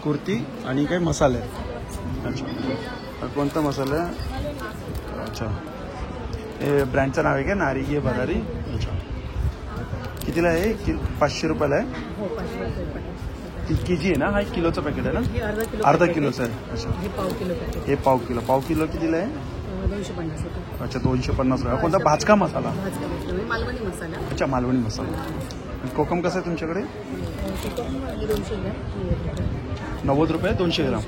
कुर्ती आणि काही मसाले आहेत. अच्छा, हा कोणता मसाला आहे? अच्छा, हे ब्रँडचं नाव आहे का? नारिये भरारी. अच्छा, कितीला आहे? 500 रुपयाला आहे. के जी आहे ना? हा 1 किलोचं पॅकेट आहे ना? अर्धा किलोचं आहे. अच्छा, हे पाव किलो पॅकेट हे पाव किलो. पाव किलो कितीला आहे? 250 रुपये. अच्छा, 250 रुपये. कोणता? भाजका मसाला? मालवणी मसाला. अच्छा, मालवणी मसाला. आणि कोकम कसं आहे तुमच्याकडे? 200 ग्रॅम. 90 रुपये 200 ग्राम.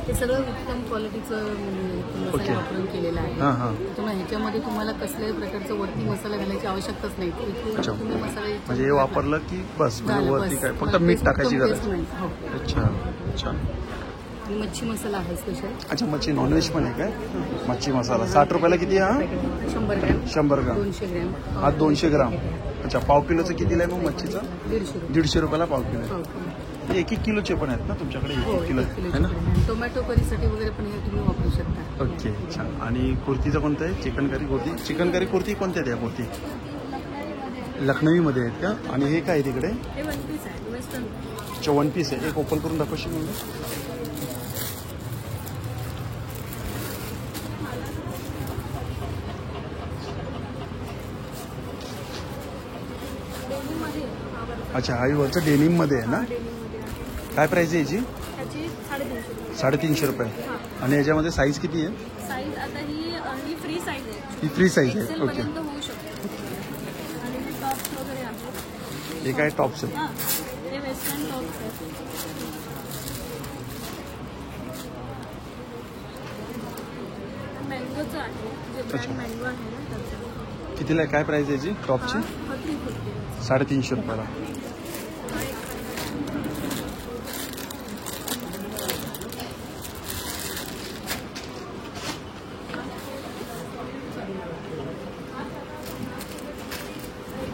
हे सगळं उत्तम क्वालिटीचं ओके. मसाला वापरून केलेलं आहे. हां हां. तुम्हाला ह्याच्यामध्ये तुम्हाला कसल्याही प्रकारचं वरती मसाला घालायची आवश्यकताच नाही. अच्छा. तुम्ही मसाला म्हणजे हे वापरलं की बस, म्हणजे झालं, वरती बस. काय फक्त मीठ टाकायची उत्तम गरज? taste मिळेल. हो. अच्छा अच्छा. आणि मच्छी मसाला आहे स्पेशल. अच्छा, मच्छी नॉनव्हेज पण आहे काय? मच्छी मसाला 60 रुपयाला किती आहे हा? 100 ग्रॅम. 100 ग्राम. 200 ग्रॅम. हा 200 ग्राम. अच्छा, पाव किलोचं कितीला आहे मग मच्छीचं? 150 रुपये. 150 रुपयाला पाव किलो आहे. हो. हे 1-1 किलोचे पण आहेत ना तुमच्याकडे? हो, 1-1 किलो 1 आहे किलोची ना? पण. टोमॅटो करीसाठी वगैरे पण हे तुम्ही वापरू शकता. ओके, छान. आणि कुर्तीचं कोणतं आहे? Chicken curry kurti. Chicken curry kurti कोणत्या द्या कुर्ती? लखनवीमध्ये आहेत का? आणि हे काय आहे तिकडे? हे 1 पीस आहे वेस्टर्न. अच्छा, 1 पीस आहे. एक ओपन करून दाखवशील म्हणजे? अच्छा, हा वरचं डेनिममध्ये आहे ना? काय प्राइस आहे याची? त्याची 350 रुपये. 350 रुपये. आणि याच्यामध्ये साईज किती आहे? साईज आता ही फ्री साईज आहे. ही फ्री साईज आहे. XL okay. पर्यंत होऊ शकते. आणि हे टॉप्स वगैरे आहेत. हे काय टॉप्स आहे? हां, हे वेस्टर्न टॉप्स आहेत. मँगोचं आहे, जे ब्रँड मँगो आहे ना त्याचं. कितीला आहे? काय प्राइस आहे याची टॉपची? हा 350. 350 रुपयाला.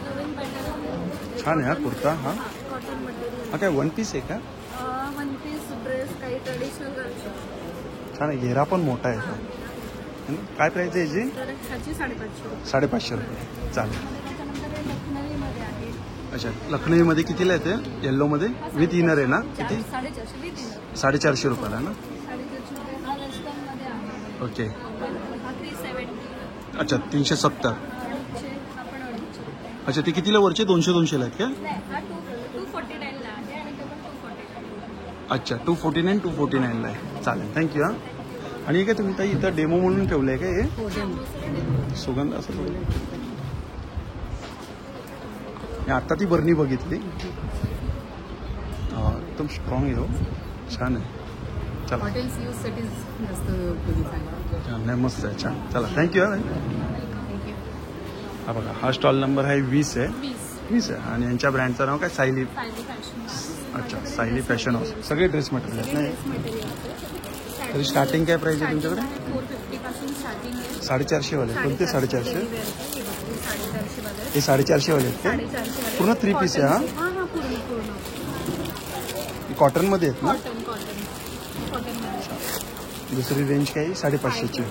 नवीन पॅटर्न छान आहे हा कुर्ता. हा कॉटन मटेरियल. हा काय 1 पीस आहे का? 1 पीस ड्रेस काही ट्रेडिशनल घालू शकतो. छान आहे. घेरा पण मोठा आहे हा. है ना? काय प्राइस आहे याची? तर ह्याची 550 रुपये. 550 रुपये. चालेल. त्याच्यानंतर हे लखनवीमध्ये आहे. अच्छा, लखनवीमध्ये कितीला येते? येल्लोमध्ये विथ इनर आहे ना? किती? 450 विथ इनर. 450 रुपयाला ना? 450 रुपये. हा वेस्टर्नमध्ये आहे. ओके. हा 370. अच्छा, 370. अडीचशे, हा पण 250 रुपये. अच्छा, ते कितीला वरचे? 200-200ला आहेत का? नाही, हा 249 ला आहे आणि तो पण 249. अच्छा, 249, 249ला आहे. चालेल, थँक्यू. हा. आणि हे काय तुम्ही ताई इथं डेमो म्हणून ठेवलं आहे का हे? हो, डेमो. सुगंध असं थोडं. मी आत्ता ती बरणी बघितली. एकदम स्ट्रॉंग आहे हो. छान आहे. चला. हॉटेल्स यूजसाठी जास्त उपयोगी आहे. नाही मस्त आहे, छान. चला थँक्यू. हा बघा, हा स्टॉल नंबर आहे 20 आहे. 20 आहे. आणि यांच्या ब्रँडचं नाव काय? सायली. अच्छा, सायली फॅशन हाऊस. सगळे ड्रेस मटेरियल आहेत नाही. तरी स्टार्टिंग काय प्राईस आहे तुमच्याकडे? 450 पासून स्टार्टिंग आहे. 450 वाले. कोणते 450? हे 450 वाले आहेत काय? 450 पूर्ण 3 पीस आहे. हा हा पूर्ण कॉटन मध्ये आहेत ना? कॉटन दुसरी रेंज काय? 550ची.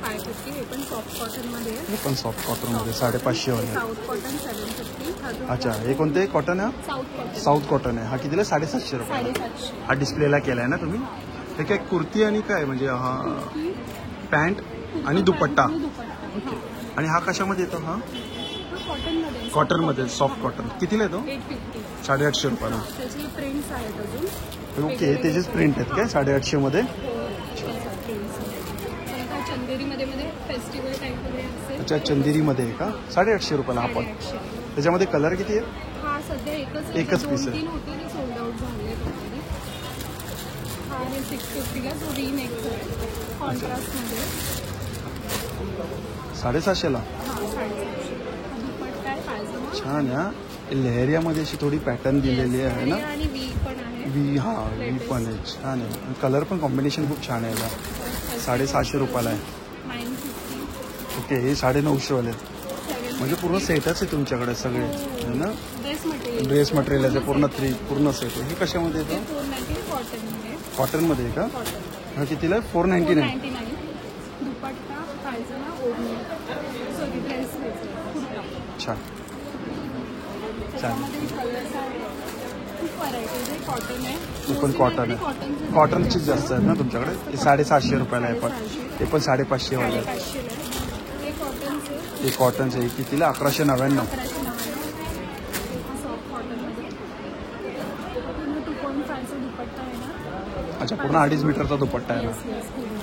550 हे पण सॉफ्ट कॉटन मध्ये आहे. हे पण सॉफ्ट कॉटन मध्ये 550 वाले. South cotton 750. अच्छा, हे कोणते कॉटन आहे? साऊथ कॉटन आहे. हा कितीला? 750 रुपये. 750. हा डिस्प्लेला केलाय ना तुम्ही? हे काय कुर्ती आणि काय म्हणजे हा पॅन्ट आणि दुपट्टा. आणि हा कशामध्ये येतो? हा कॉटन मध्ये कॉटन मध्ये, सॉफ्ट कॉटन. कितीला येतो? 850. 850 रुपयाला. त्याचे प्रिंट्स आहेत अजून. ओके, त्याचेच प्रिंट आहेत काय 850 मध्ये? चंदेरीमध्ये फेस्टिवल टाईप वगैरे असेल. अच्छा, चंदेरीमध्ये आहे का? 850 रुपयाला हा पण. त्याच्यामध्ये कलर किती आहे? हा सध्या एकच piece आहे. 2-3 होते ते सोल्ड आउट झाले टोटली. हा आहे 650 ला. जो री कॉन्ट्रास्ट मध्ये. 750 ला. हा 750. दुपट्टा आहे, पायजमा. छान आहे. हा लेहरियामध्ये अशी थोडी पॅटर्न दिलेली आहे ना? आणि वी पण आहे. वी. हा वी पण आहे. छान आहे. कलर पण कॉम्बिनेशन खूप छान आहे. 750 रुपयाला आहे. 950. ओके, हे 950 वाले आहेत. म्हणजे पूर्ण सेटच आहे तुमच्याकडे सगळे है ना? Dress material. ड्रेस मटेरियल आहे पूर्ण सेट आहे. हे कशामध्ये येतं? 490 कॉटन मध्ये. कॉटनमध्ये आहे का? कॉटन. हा कितीला आहे? 499. 499. दुपट्टा, पायजमा, ओढणी. Sorry dress kurta. छान. त्याच्यामध्ये कलर्स आहेत. खूप व्हरायटीज आहे. कॉटन आहे. हे पण कॉटन आहे. कॉटनचीच जास्त आहेत ना तुमच्याकडे? हे 750 रुपयाला आहे. पण हे पण 550 वाले आहे. 550 ला. हे कॉटनचे. हे कॉटनचे आहे. कितीला? 1199. 1199. सॉफ्ट कॉटनमध्ये. पूर्ण 2.5चा दुपट्टा आहे ना. अच्छा, पूर्ण 2.5 मीटरचा दुपट्टा आहे ना? Yes, पूर्ण.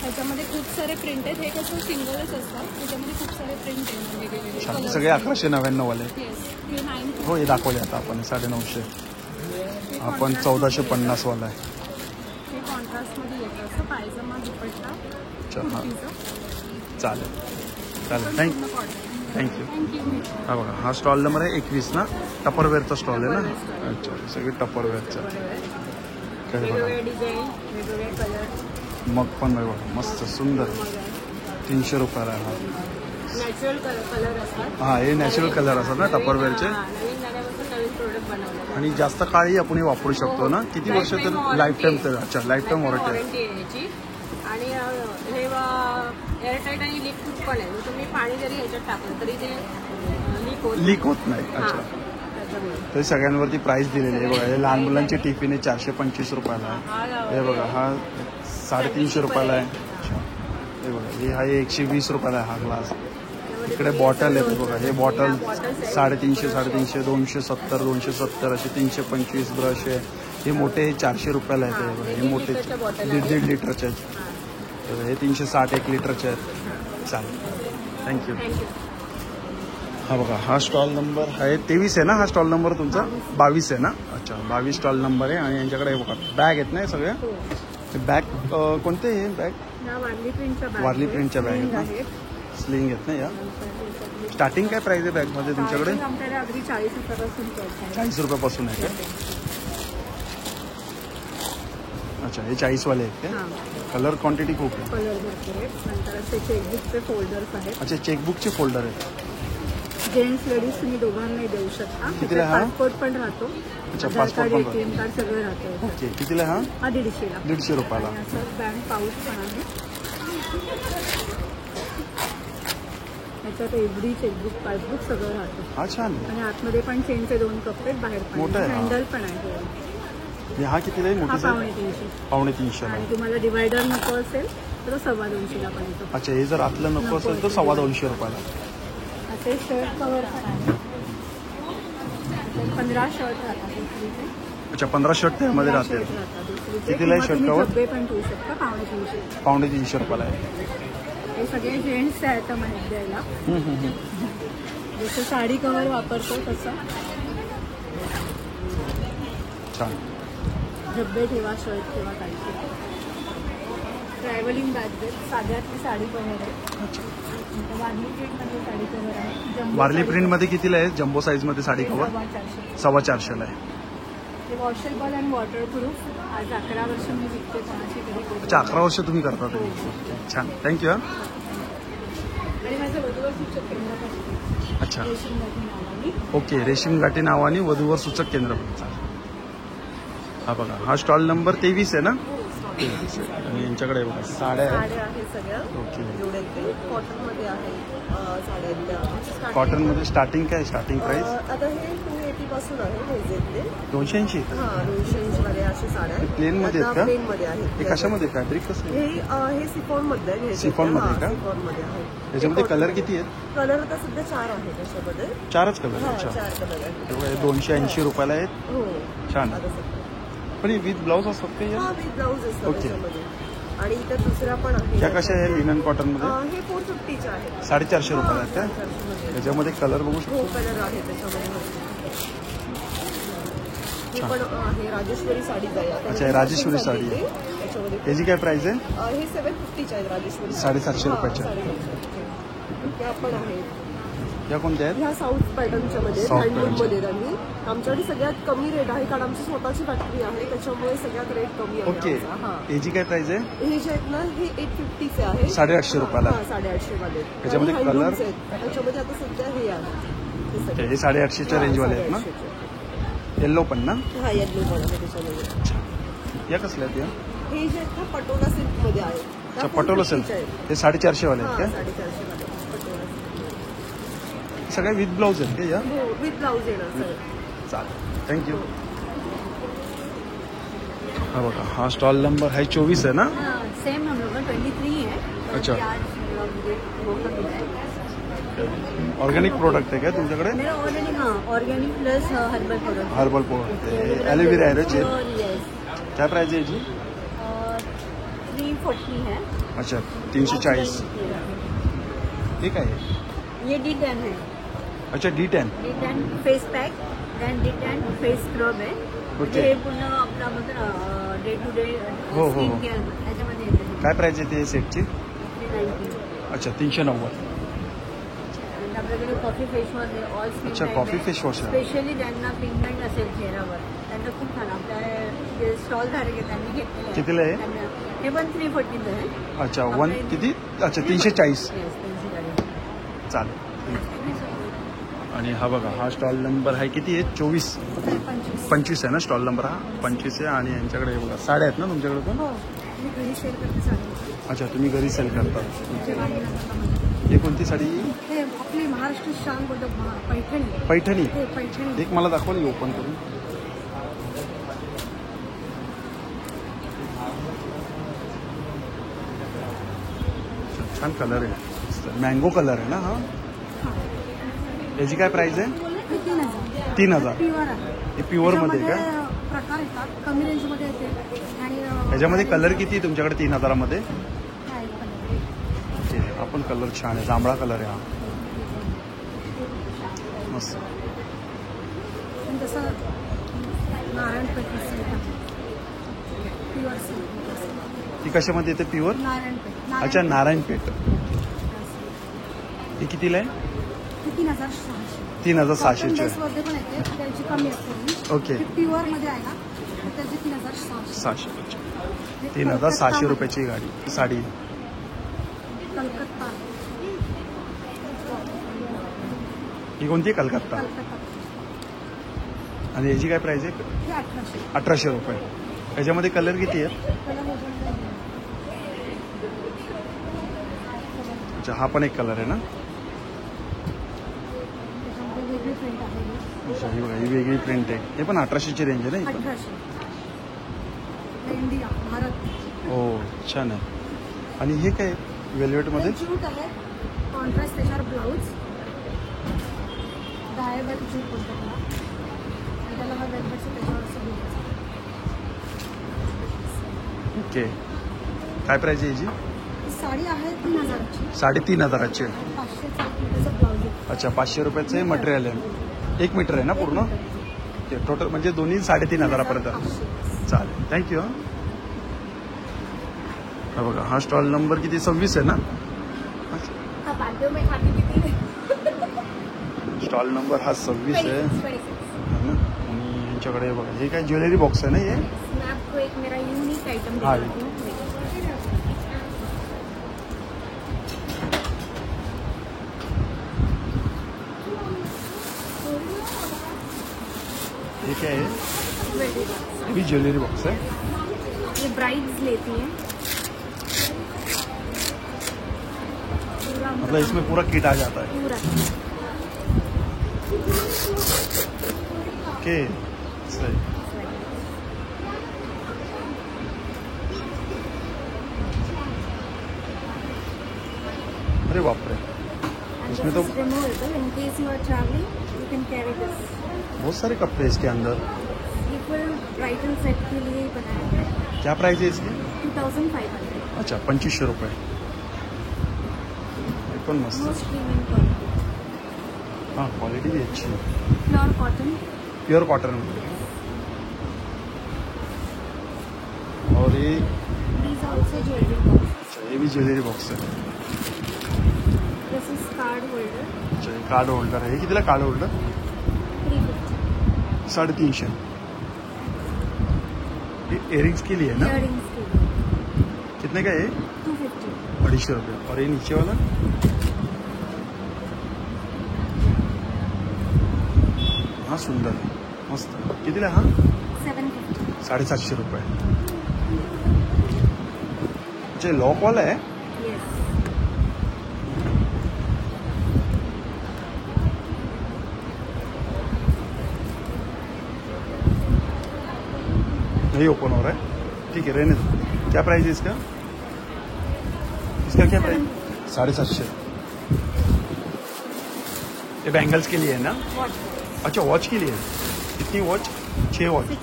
त्याच्यामध्ये खूप सारे प्रिंट आहेत. हे कसं सिंगलच असतात. त्याच्यामध्ये खूप सारे प्रिंट आहेत वेगवेगळे. छान. हे सगळे 1199 वाले आहेत. येस. हे 950. हो, हे दाखवले आता आपण 950. आपण 1450 वाला आहे. हे कॉन्ट्रास्टमध्ये येतं असं. पायजमा, दुपट्टा. अच्छा, हां कुर्तीचं. चालेल. पूर्ण कॉटन. थँक्यू. थँक्यू. हा बघा, हा स्टॉल नंबर आहे 21 ना? टपरवेअरचा स्टॉल आहे ना? अच्छा, सगळे टपरवेअरचं. काय बघा, वेगवेगळे डिझाईन, वेगवेगळे कलर. मग पण बघा, मस्त सुंदर. 300 रुपयाला आहे हा. नॅचरल कलर असतात. हा, हे नॅचरल कलर असतात ना टपरवेअरचे? नवीन झाल्यापासून नवीन प्रोडक्ट बनवले. आणि जास्त काळही आपण हे वापरू शकतो ना? किती वर्ष तर? लाईफ टाईम तर. अच्छा, लाईफ टाईम वॉरंटी आहे. वॉरंटी आहे याची. आणि हे एअरटाईट आणि लीक प्रूफ पण आहे. तुम्ही पाणी जरी ह्याच्यात टाकलं तरी ते लीक होत नाही. अच्छा, तरी सगळ्यांवरती प्राइस दिलेली आहे. बघा, हे लहान मुलांची टिफिन आहे 425 रुपयाला आहे. हे बघा, हा 350 रुपयाला आहे. अच्छा, हे बघा, हे आहे 120 रुपयाला आहे हा ग्लास. इकडे बॉटल आहेत बघा, हे बॉटल 350, 270, 270 असे 325 ब्रश आहे. हे मोठे 400 रुपयाला आहेत. हे मोठे 1.5 लिटरचे आहेत. हे 360 1 लिटरचे आहेत. चालेल, थँक्यू. हा बघा, हा स्टॉल नंबर आहे 23 आहे ना? हा स्टॉल नंबर तुमचा 22 आहे ना? अच्छा, 22 स्टॉल नंबर आहे. आणि यांच्याकडे बघा बॅग आहेत ना सगळ्या? बॅग कोणते? हे बॅग वारली प्रिंटच्या बॅग आहेत ना? स्लिंग आहेत ना या? स्टार्टिंग काय प्राइस आहे बॅगमध्ये तुमच्याकडे? अगदी 40 रुपयापासून 40 रुपयापासून आहे का? अच्छा, हे 40 वाले आहेत काय? कलर क्वांटिटी खूप आहे. कलर भरपूर आहेत. नंतर असे चेकबुकचे फोल्डर्स आहेत. अच्छा, चेकबुकचे फोल्डर आहेत. जेंट्स लेडीज तुम्ही दोघांनाही देऊ शकता. कितीला हा? पासपोर्ट पण राहतो. अच्छा, आधार पासपोर्ट कार्ड, पण ATM कार्ड सगळं राहतं. ओके, कितीला हा? हा 150 ला. 150 रुपयाला. आणि असं बँक पाऊच पण आहे. त्याच्यात एवढी चेकबुक, पासबुक सगळं राहतं. हा छान आहे. आणि आतमध्ये पण चेनचे 2 कप आहेत. बाहेर पण मोठं आहे हा. हँडल पण आहे. आणि हा कितीला आहे? हा मोठी साईज? 350. 350 ला. आणि तुम्हाला डिवायडर नको असेल तर 250 ला पण येतो. अच्छा, हे जर आतलं नको असेल तर 250 रुपयाला. असे शर्ट कवर पण आहे. 15 शर्ट राहतात दुसरीचे. अच्छा, 15 शर्ट त्यामध्ये राहते. कितीला आहे शर्ट कवर? डबे पण ठेवू शकता. 350. 350 रुपयाला आहे. हे सगळे जेंट्सचे आयटम आहेत द्यायला. जसं साडी कवर वापरतो तसं. छान. डबे ठेवा, शर्ट ठेवा, काही ट्रॅव्हलिंग बॅग आहेत, साध्यातली साडी कव्हर आहे. वारली प्रिंटमध्ये साडी कव्हर आहे. जम्बो वारली साडी प्रिंटमध्ये कितीला आहे? जम्बो साईजमध्ये साडी कवर 450. 450 आहे. ते वॉशेबल आणि वॉटरप्रूफ. आज 11 वर्ष मी विकते, कोणाची कधी अच्छा, 11 वर्ष तुम्ही करता ते. छान, थँक्यू. आणि माझं वधूवर सूचक केंद्र असते. अच्छा, रेशीम गाठी नावानी. ओके. रेशीम गाठी नावाने वधूवर सूचक केंद्र. हा बघा, हा स्टॉल नंबर 23 आहे ना? 23 आहे. आणि यांच्याकडे बघा साड्या आहेत. साड्या आहेत सगळ्या ओके. जोड्यातली कॉटनमध्ये आहे. साड्या आहेत. कॉटनमध्ये स्टार्टिंग काय? स्टार्टिंग प्राइस आता हे 280 पासून आहे मोजेतले. 280. हा 280 मध्ये अशा साड्या आहेत. प्लेन मध्ये आहेत का? प्लेन मध्ये आहेत. हे कशामध्ये? फॅब्रिक कसं आहे? हे सिफॉन मध्ये आहे. Chiffon मध्ये का? सिफॉन मध्ये आहे. त्याच्यामध्ये कलर किती आहेत? कलर आता सध्या 4 आहे त्याच्यामध्ये. 4च कलर. हा अच्छा, 4 कलर आहेत. तेव्हा हे 280 रुपयाला आहेत. हो छान. आता सध्या. पण हे विथ ब्लाऊज असतात का या? हा विथ ब्लाऊज असतो ओके. त्याच्यामध्ये. आणि इथं दुसरा पण आहे. त्या कशा आहे? लिनन कॉटन मध्ये हे 450चे आहेत. 450 रुपयाला आहेत का? 450 मध्ये. त्याच्यामध्ये कलर बघू हो शकतो. कलर आहे त्याच्यामध्ये. ही पण आहे राजेश्वरी साडीच आहे. अच्छा, हे राजेश्वरी साडी आहे. त्याच्यामध्ये याची काय प्राइस आहे? हे 750चे आहेत राजेश्वरी. 750 रुपयाचे. त्या पण आहेत. या कोणत्या आहेत? ह्या साऊथ पॅटर्नच्या मध्ये South हँडलूम pattern मध्ये त्यांनी आमच्याकडे सगळ्यात कमी रेट आहे कारण आमची स्वतःची फॅक्टरी आहे त्याच्यामुळे सगळ्यात रेट कमी आहे ओके. आमचा. हा. याची काय प्राइस आहे? हे जे आहेत ना हे 850चे आहे. 850 रुपयाला. 850 मध्ये. त्याच्यामध्ये आणि color? handlooms आहेत. त्याच्यामध्ये आता सध्या हे आहे. हे सगळे. हे 850च्या रेंजवाले आहेत ना? 850चे. येल्लो पण ना? हा येल्लो पण आहे त्याच्यामध्ये. या कसल्या आहेत या? हे जे आहेत ना पटोला सिल्क मध्ये आहेत. त्या अच्छा, पटोला 450 सिल्क. आहेत. हे 450 वाले हा आहेत का? 450 मध्ये पटोला सिल्क. सगळ्या विथ ब्लाऊज आहेत का या? हो विथ ब्लाऊज येणार सर. चालेल, थँक्यू. हा बघा, हा स्टॉल नंबर आहे 24 आहे ना? सेम हम लोग का 23 है. अच्छा. आज मुझे वो का मिला है. ऑर्गॅनिक प्रोडक्ट आहे का तुमच्याकडे? मेरा ऑर्गेनिक हाँ organic plus herbal product. Herbal product आहे. ॲलोवेरा आहे ना? यस. काय प्राइस आहे याची? 340 है. अच्छा, 340. हे काय आहे? ये D10 है. अच्छा, D10. D10 face pack then D10 face scrub आहे. ओके. हे पूर्ण आपला म्हणतो डे टू डे हो, हो. स्किन केअर त्याच्यामध्ये येते. काय प्राइस आहे ते सेटची? 390. अच्छा, 390. आणि आपल्याकडे कॉफी फेस वॉश आहे. ऑल स्किन अच्छा, कॉफी फेस वॉश आहे. स्पेशली ज्यांना पिगमेंट असेल चेहऱ्यावर त्यांना खूप छान आपल्या स्टॉल धारक आहे त्यांनी घेतलेलं आहे. कितीला आहे? त्यांना- हे पण 340 आहे. अच्छा, किती? अच्छा, 340. Yes, 340. चालेल. आणि हा बघा, हा स्टॉल नंबर आहे किती आहे? 24. 25 आहे ना स्टॉल नंबर? हा 25 आहे. आणि यांच्याकडे हे बघा साड्या आहेत ना तुमच्याकडे पण? हो मी घरी शेअर करते साडी. अच्छा, तुम्ही घरी सेल करता. ही कोणती साडी? हे आपली महाराष्ट्र शान बोलतो पैठणी. पैठणी. हे पैठणी. एक मला दाखवा ना ओपन करून. छान कलर आहे. मँगो कलर आहे ना हा? याची काय प्राइस आहे? 3000. प्युअर आहे. हे प्युअर मध्ये आहे का? त्याच्यामध्ये प्रकार येतात कमी रेंज मध्ये येते. आणि याच्यामध्ये कलर किती आहे तुमच्याकडे 3000 मध्ये? हा, एक color. ओके, हा पण कलर छान आहे. जांभळा कलर आहे हा. मस्त. आणि तसं नारायणपेठ प्युअर सिल्क. ती कशामध्ये येते? प्युअर? नारायणपेठ. अच्छा, नारायणपेठ. ही कितीला आहे? 3600. 3600 आहे. मध्ये पण येते त्याची कमी असते. ओके. प्युअर मध्ये आहे ना तर त्याची 3600. 600. 3600 रुपयाची गाडी साडी. कलकत्ता. ही कोणती? कलकत्ता. कलकत्ता. आणि याची काय प्राइस आहे? हे 1800. 1800 रुपये. याच्यामध्ये कलर किती आहेत? अच्छा, हा पण एक कलर आहे ना? त्याच्यामध्ये वेगळी प्रिंट आहे. अच्छा, ही बघा, ही वेगळी प्रिंट आहे. हे पण 1800ची रेंज आहे ना? ही पण? 1800. इंडिया भारत. हो, छान आहे. आणि हे काय वेल्वेटमध्ये? जूट आहे. कॉन्ट्रास्ट त्याच्यावर ब्लाऊज. डायबल जूट बोलतो त्याला. आणि त्याला हा वेल्वेटचं त्याच्यावर असं ब्लाऊज. ओके. काय प्राइस आहे याची? ही साडी आहे 3000ची. 3500ची. 500 मीटरचं ब्लाऊज आहे. अच्छा, 500 रुपयाचं मटेरियल आहे. 1 मीटर आहे ना पूर्ण? ओके, टोटल म्हणजे दोन्ही 3500 पर्यंत. 500. चालेल, थँक्यू. हा बघा, हा स्टॉल नंबर किती 26 आहे ना? हा बांधव में खाती पीती स्टॉल नंबर हा 26 आहे 26. है ना? आणि यांच्याकडे बघा, हे काय ज्वेलरी बॉक्स आहे ना हे? मैं आपको एक मेरा यूनिक आइटम हाँ। दिखाती हूँ। हे काय आहे? Jewelry box. हे भी ज्वेलरी बॉक्स है। ये ब्राइड्स लेती हैं। मतलब इसमें पूरा किट आ जाता है। पूरा ओके, सही। अरे बाप रे, इसमें तो removable in case you are travelling you can carry this. बहुत सारे कपड़े हैं इसके अंदर। ये फुल ब्राइडल सेट के लिए ही बनाया है। क्या प्राइस है इसकी? 2500। अच्छा, 2500 रुपये। हे पण मस्त। Most premium quality. हाँ, क्वालिटी भी अच्छी है, प्योर कॉटन। प्योर कॉटन में। और ये दीज आल्सो ज्वेलरी बॉक्स। अच्छा, ये भी ज्वेलरी बॉक्स है। दिस इज कार्ड होल्डर। अच्छा, ये कार्ड होल्डर है। हे कितीला कार्ड होल्डर? 350। 350। ये इयरिंग्स के लिए है ना? इयररिंग्स के लिए कितने का है ये? 250। 250 रुपये। और ये नीचे वाला? हाँ, सुंदर मस्त। कितीला हा? 750। 750 रुपये। अच्छा, लॉक वाला है? यस। नहीं ओपन हो रहा है, ठीक है, रहने दो। क्या प्राइस है इसका? इसका क्या प्राइस? 750। ये बैंगल्स के लिए है ना? वॉच अच्छा, वॉच के लिए है। कितनी वॉच? 6 वॉच। 6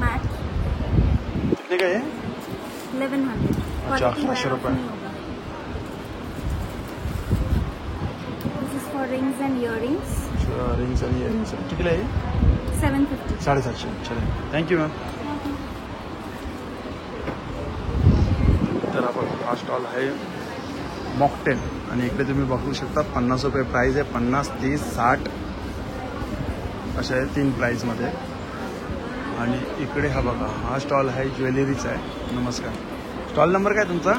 मैट कितने का है? 1100। अच्छा, 1100 रुपये। This is for rings and earrings. Rings आणि इयरिंग्स कितीला आहे? 750। 750। चला, थँक्यू मॅम। तर आपण हा स्टॉल आहे मॉकटेल आणि इकडे तुम्ही बघू शकता 50 रुपये प्राईस आहे। 50, 30, 60 अशा आहे 3 प्राईजमध्ये। आणि इकडे हा बघा, हा स्टॉल आहे ज्वेलरीचा आहे। नमस्कार, स्टॉल नंबर काय तुमचा?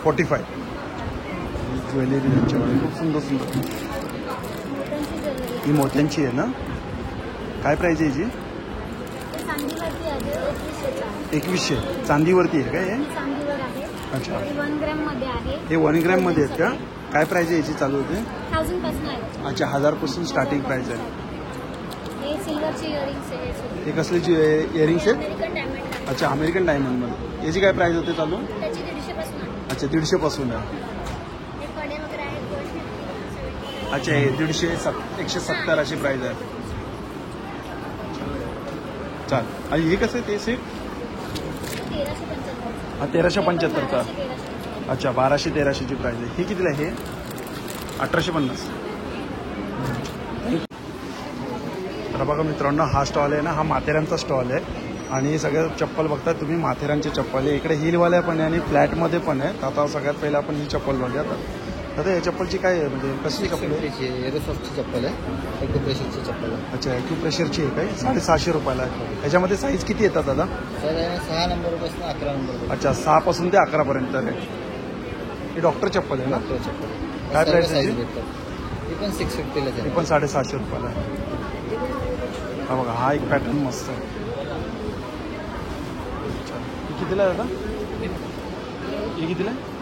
45। ज्वेलरी त्यांच्याकडे खूप सुंदर सुंदर। ही मोत्यांची आहे ना? काय प्राईज आहे याची? 2100। चांदीवरती आहे का हे? चांदीवर आहे। अच्छा, 1 ग्रॅम मध्ये आहे। हे 1 ग्रॅममध्ये आहेत का? काय प्राईज आहे याची चालू होते? 1000 पासून आहे। अच्छा, 1000 पासून स्टार्टिंग प्राईस आहे। हे सिल्वरचे इयरिंग्स आहे। हे कसलीची इयरिंग्स आहेत? अमेरिकन डायमंड आहे। अच्छा, अमेरिकन डायमंडमध्ये। याची काय प्राईस होते चालू? त्याची 150 पासून आहे। अच्छा, 150 पासून आहे। हे कडे वगैरे आहेत 250। अच्छा, हे 170 अशी प्राईस आहे। चाल, आणि हे कसं आहे ते सेट? 1375। हा 1375चा। अच्छा, 1200-1300ची प्राईस आहे। ही कितीला आहे? 1850। तर बघा मित्रांनो, हा स्टॉल आहे ना, हा माथेरानचा स्टॉल आहे। आणि हे सगळं चप्पल बघता तुम्ही, माथेरानचे चप्पल आहे। इकडे हिलवाल्या पण आहे आणि फ्लॅटमध्ये पण आहे। तर आता सगळ्यात पहिला आपण ही चप्पल बघूया। आता या चप्पलची काय आहे, म्हणजे कसली कपडे? एरोसॉफ्टची चप्पल आहे, ॲक्युप्रेशरची चप्पल आहे। अच्छा, ॲक्युप्रेशरची आहे काय? 750 रुपयाला आहे। ह्याच्यामध्ये साईज किती येतात दादा? तर 6 नंबरपासून 11 नंबर। अच्छा, 6 पासून ते 11 पर्यंत आहे। ही डॉक्टर चप्पल आहे ना? चप्पल काय प्राईस साईज आहे? भेटतात। ही पण 650लाच ही आहे। पण 750 रुपयाला आहे। हा बघा, हा एक पॅटर्न मस्त आहे। अच्छा, ही कितीला आहे दादा? ही कितीला आहे?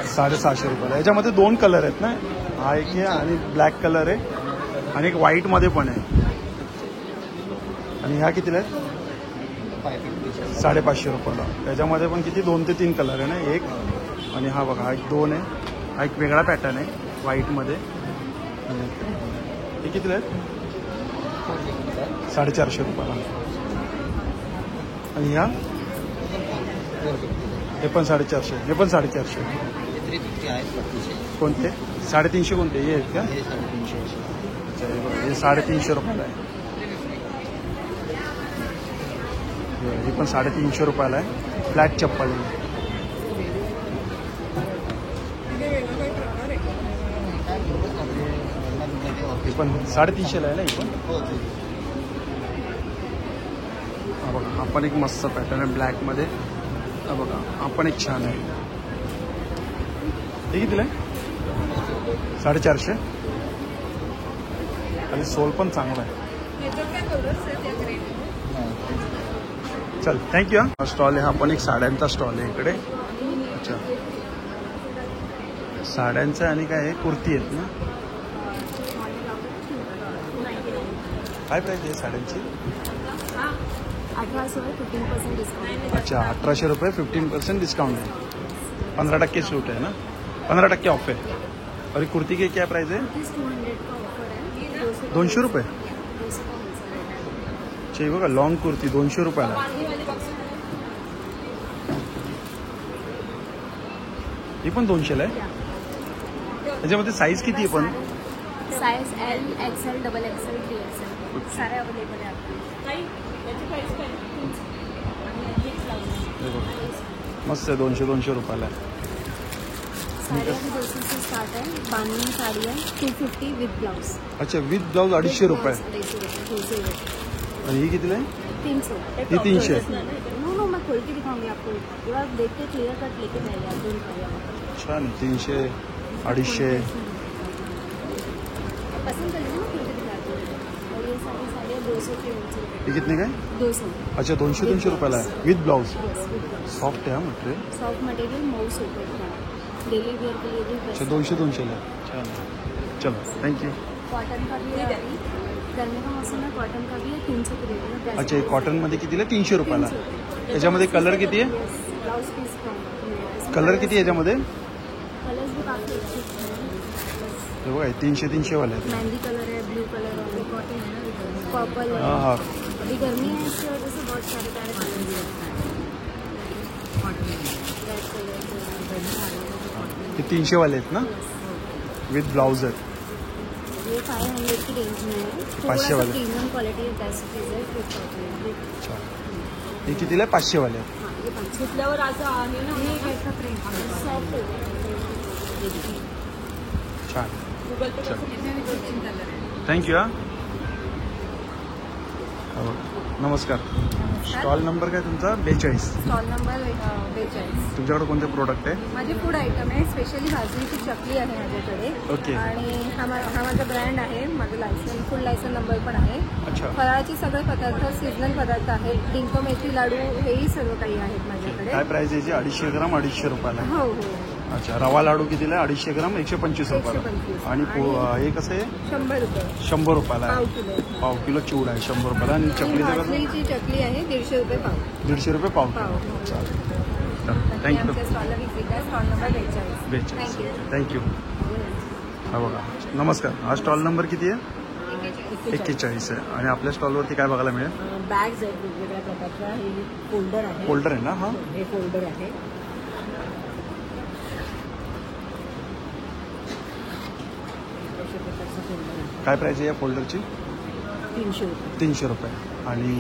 750 रुपयाला। याच्यामध्ये 2 कलर आहेत ना? हा एक आहे आणि ब्लॅक कलर आहे आणि एक व्हाईटमध्ये पण आहे। आणि ह्या कितीला आहेत? 550 550 रुपयाला। त्याच्यामध्ये पण किती 2 ते 3 कलर आहे ना? एक आणि हा बघा, हा एक 2 आहे। हा एक वेगळा पॅटर्न आहे व्हाईटमध्ये। हे कितीला आहेत? 450 रुपयाला। आणि ह्या? हे पण 450, हे पण 450। 350 आहेत बाकीचे। कोणते? 350 कोणते? हे आहेत का? हे 350। अच्छा, हे बघा, हे 350 रुपयाला आहे। ही पण 350 रुपयाला आहे. फ्लॅट चप्पल आहे. ही पण 350ला आहे ना ही पण. हा बघा हा पण एक मस्त पॅटर्न आहे ब्लॅकमध्ये. हा बघा हा पण एक छान आहे. हे कितीला आहे? 450. आणि सोल पण चांगला आहे. चल थँक्यू. हा स्टॉल आहे, हा पण एक साड्यांचा स्टॉल आहे इकडे. अच्छा साड्यांचं आणि काय आहे कुर्ती आहेत ना. काय प्राईस आहे साड्यांची? 1800 रुपये 15% डिस्काउंट. अच्छा 1800 रुपये 15% डिस्काउंट आहे. 15% सूट है ना, 15% ऑफ है. और ये कुर्ती की क्या प्राइस है? 200 का ऑफर है. 200 रुपये. 200 का होलसेल है. चाहिए बघा लॉंग कुर्ती 200 रुपयाला. ही पण 200ला आहे. त्याच्यामध्ये साईज किती आहे पण? Size L, XL, XXL, 3XL सारे अवेलेबल है आपके. हे बघा. मस्त आहे 200 रुपयाला आहे. साड़ी अभी 200 से स्टार्ट है. बांधनी साड़ी है 250 विद ब्लाउज. अच्छा विथ ब्लाउज 250 रुपये. 250 आणि ही कितीला आहे? 300. ही 300. नो मैं खोल के दिखाऊंगी आपको. एक बार देख के क्लियर कट लेके जाइए आप. दोनों का छान 300 250. पसंद कर लीजिए ना, खोल के दिखाती हूँ. और ये सारी साड़ियाँ 200 के होलसेल. हे कितने काय? 200. अच्छा 200 रुपयाला आहे विथ ब्लाउज. सॉफ्ट आहे हा मटेरियल. सॉफ्ट मटेरियल मऊ सूट है. डेली वेयर के लिए भी अच्छा बेस्ट. 200ला आहे. छान आहे. चलो थँक्यू. कॉटन का भी है अभी. गर्मी का मौसम है. कॉटन का भी है 300 के रेट में. अच्छा हे कॉटनमध्ये कितीला? 300 रुपयाला. त्याच्यामध्ये कलर किती आहे? ब्लाउज पीस कम. कलर किती आहे याच्यामध्ये? कलर्स भी काफी अच्छे हैं. हे बघा 300 वाले आहेत. मेहंदी कलर है, ब्लू कलर है, कॉटन है ना, पर्पल है. हाँ हाँ अभी गर्मी है इसकी वजह से बहुत सारे सारे कलर भी हैं. Red colour. हे 300 वाले आहेत ना विथ ब्लाउज आहेत. ये 500 की रेंज में है. थोड़ा 500 सा वाले. प्रीमियम क्वालिटी है. बेस्ट चीज़ है. 5000. अच्छा हे कितीला आहे? 500 वाले आहेत. हाँ ये 500 फ्लावर आता है ना. ये कैसा प्रिंट सॉफ्ट है. छान. गूगल पे कलर है. थँक्यू. हा नमस्कार. स्टॉल नंबर काय तुमचा? 42. Stall number 42. तुमच्याकडे कोणते प्रोडक्ट आहे? माझे फूड आयटम आहे. स्पेशली भाजणीची चकली आहे माझ्याकडे. ओके. आणि हा माझा ब्रँड आहे. माझं लायसन फुल लायसन नंबर पण आहे. अच्छा फराळाचे सगळे पदार्थ सीझनल पदार्थ आहेत. डिंक मेथी लाडू हेही सर्व काही आहेत माझ्याकडे. काय प्राइस याची? 250 ग्राम 250 रुपयाला आहे. हो हो. अच्छा रवा लाडू कितीला आहे? 250 ग्राम 125 रुपयाला. 125. आणि हे कसं आहे? 100 रुपये 100 रुपयाला पाव आहे. किलो. पाव किलो चिवडा आहे 100 रुपयाला. आणि चकलीचं कसं? भाजणीची चकली आहे 150 रुपये पाव. 150 रुपये पाव किलो. पाव. चालेल थँक्यू. आमच्या स्टॉलला विजिट द्या. Stall number 42. 42. थँक्यू. थँक्यू. हा बघा नमस्कार. हा स्टॉल नंबर किती आहे? 41 आहे. आणि आपल्या स्टॉलवरती काय बघायला मिळेल? बॅग्स आहेत वेगवेगळ्या प्रकारच्या. हे फोल्डर आहे. फोल्डर आहे ना? हा हे फोल्डर आहे. अशा प्रकारचं फोल्डर आहे. काय प्राइस आहे या फोल्डरची? 300 रुपये. 300 रुपये. आणि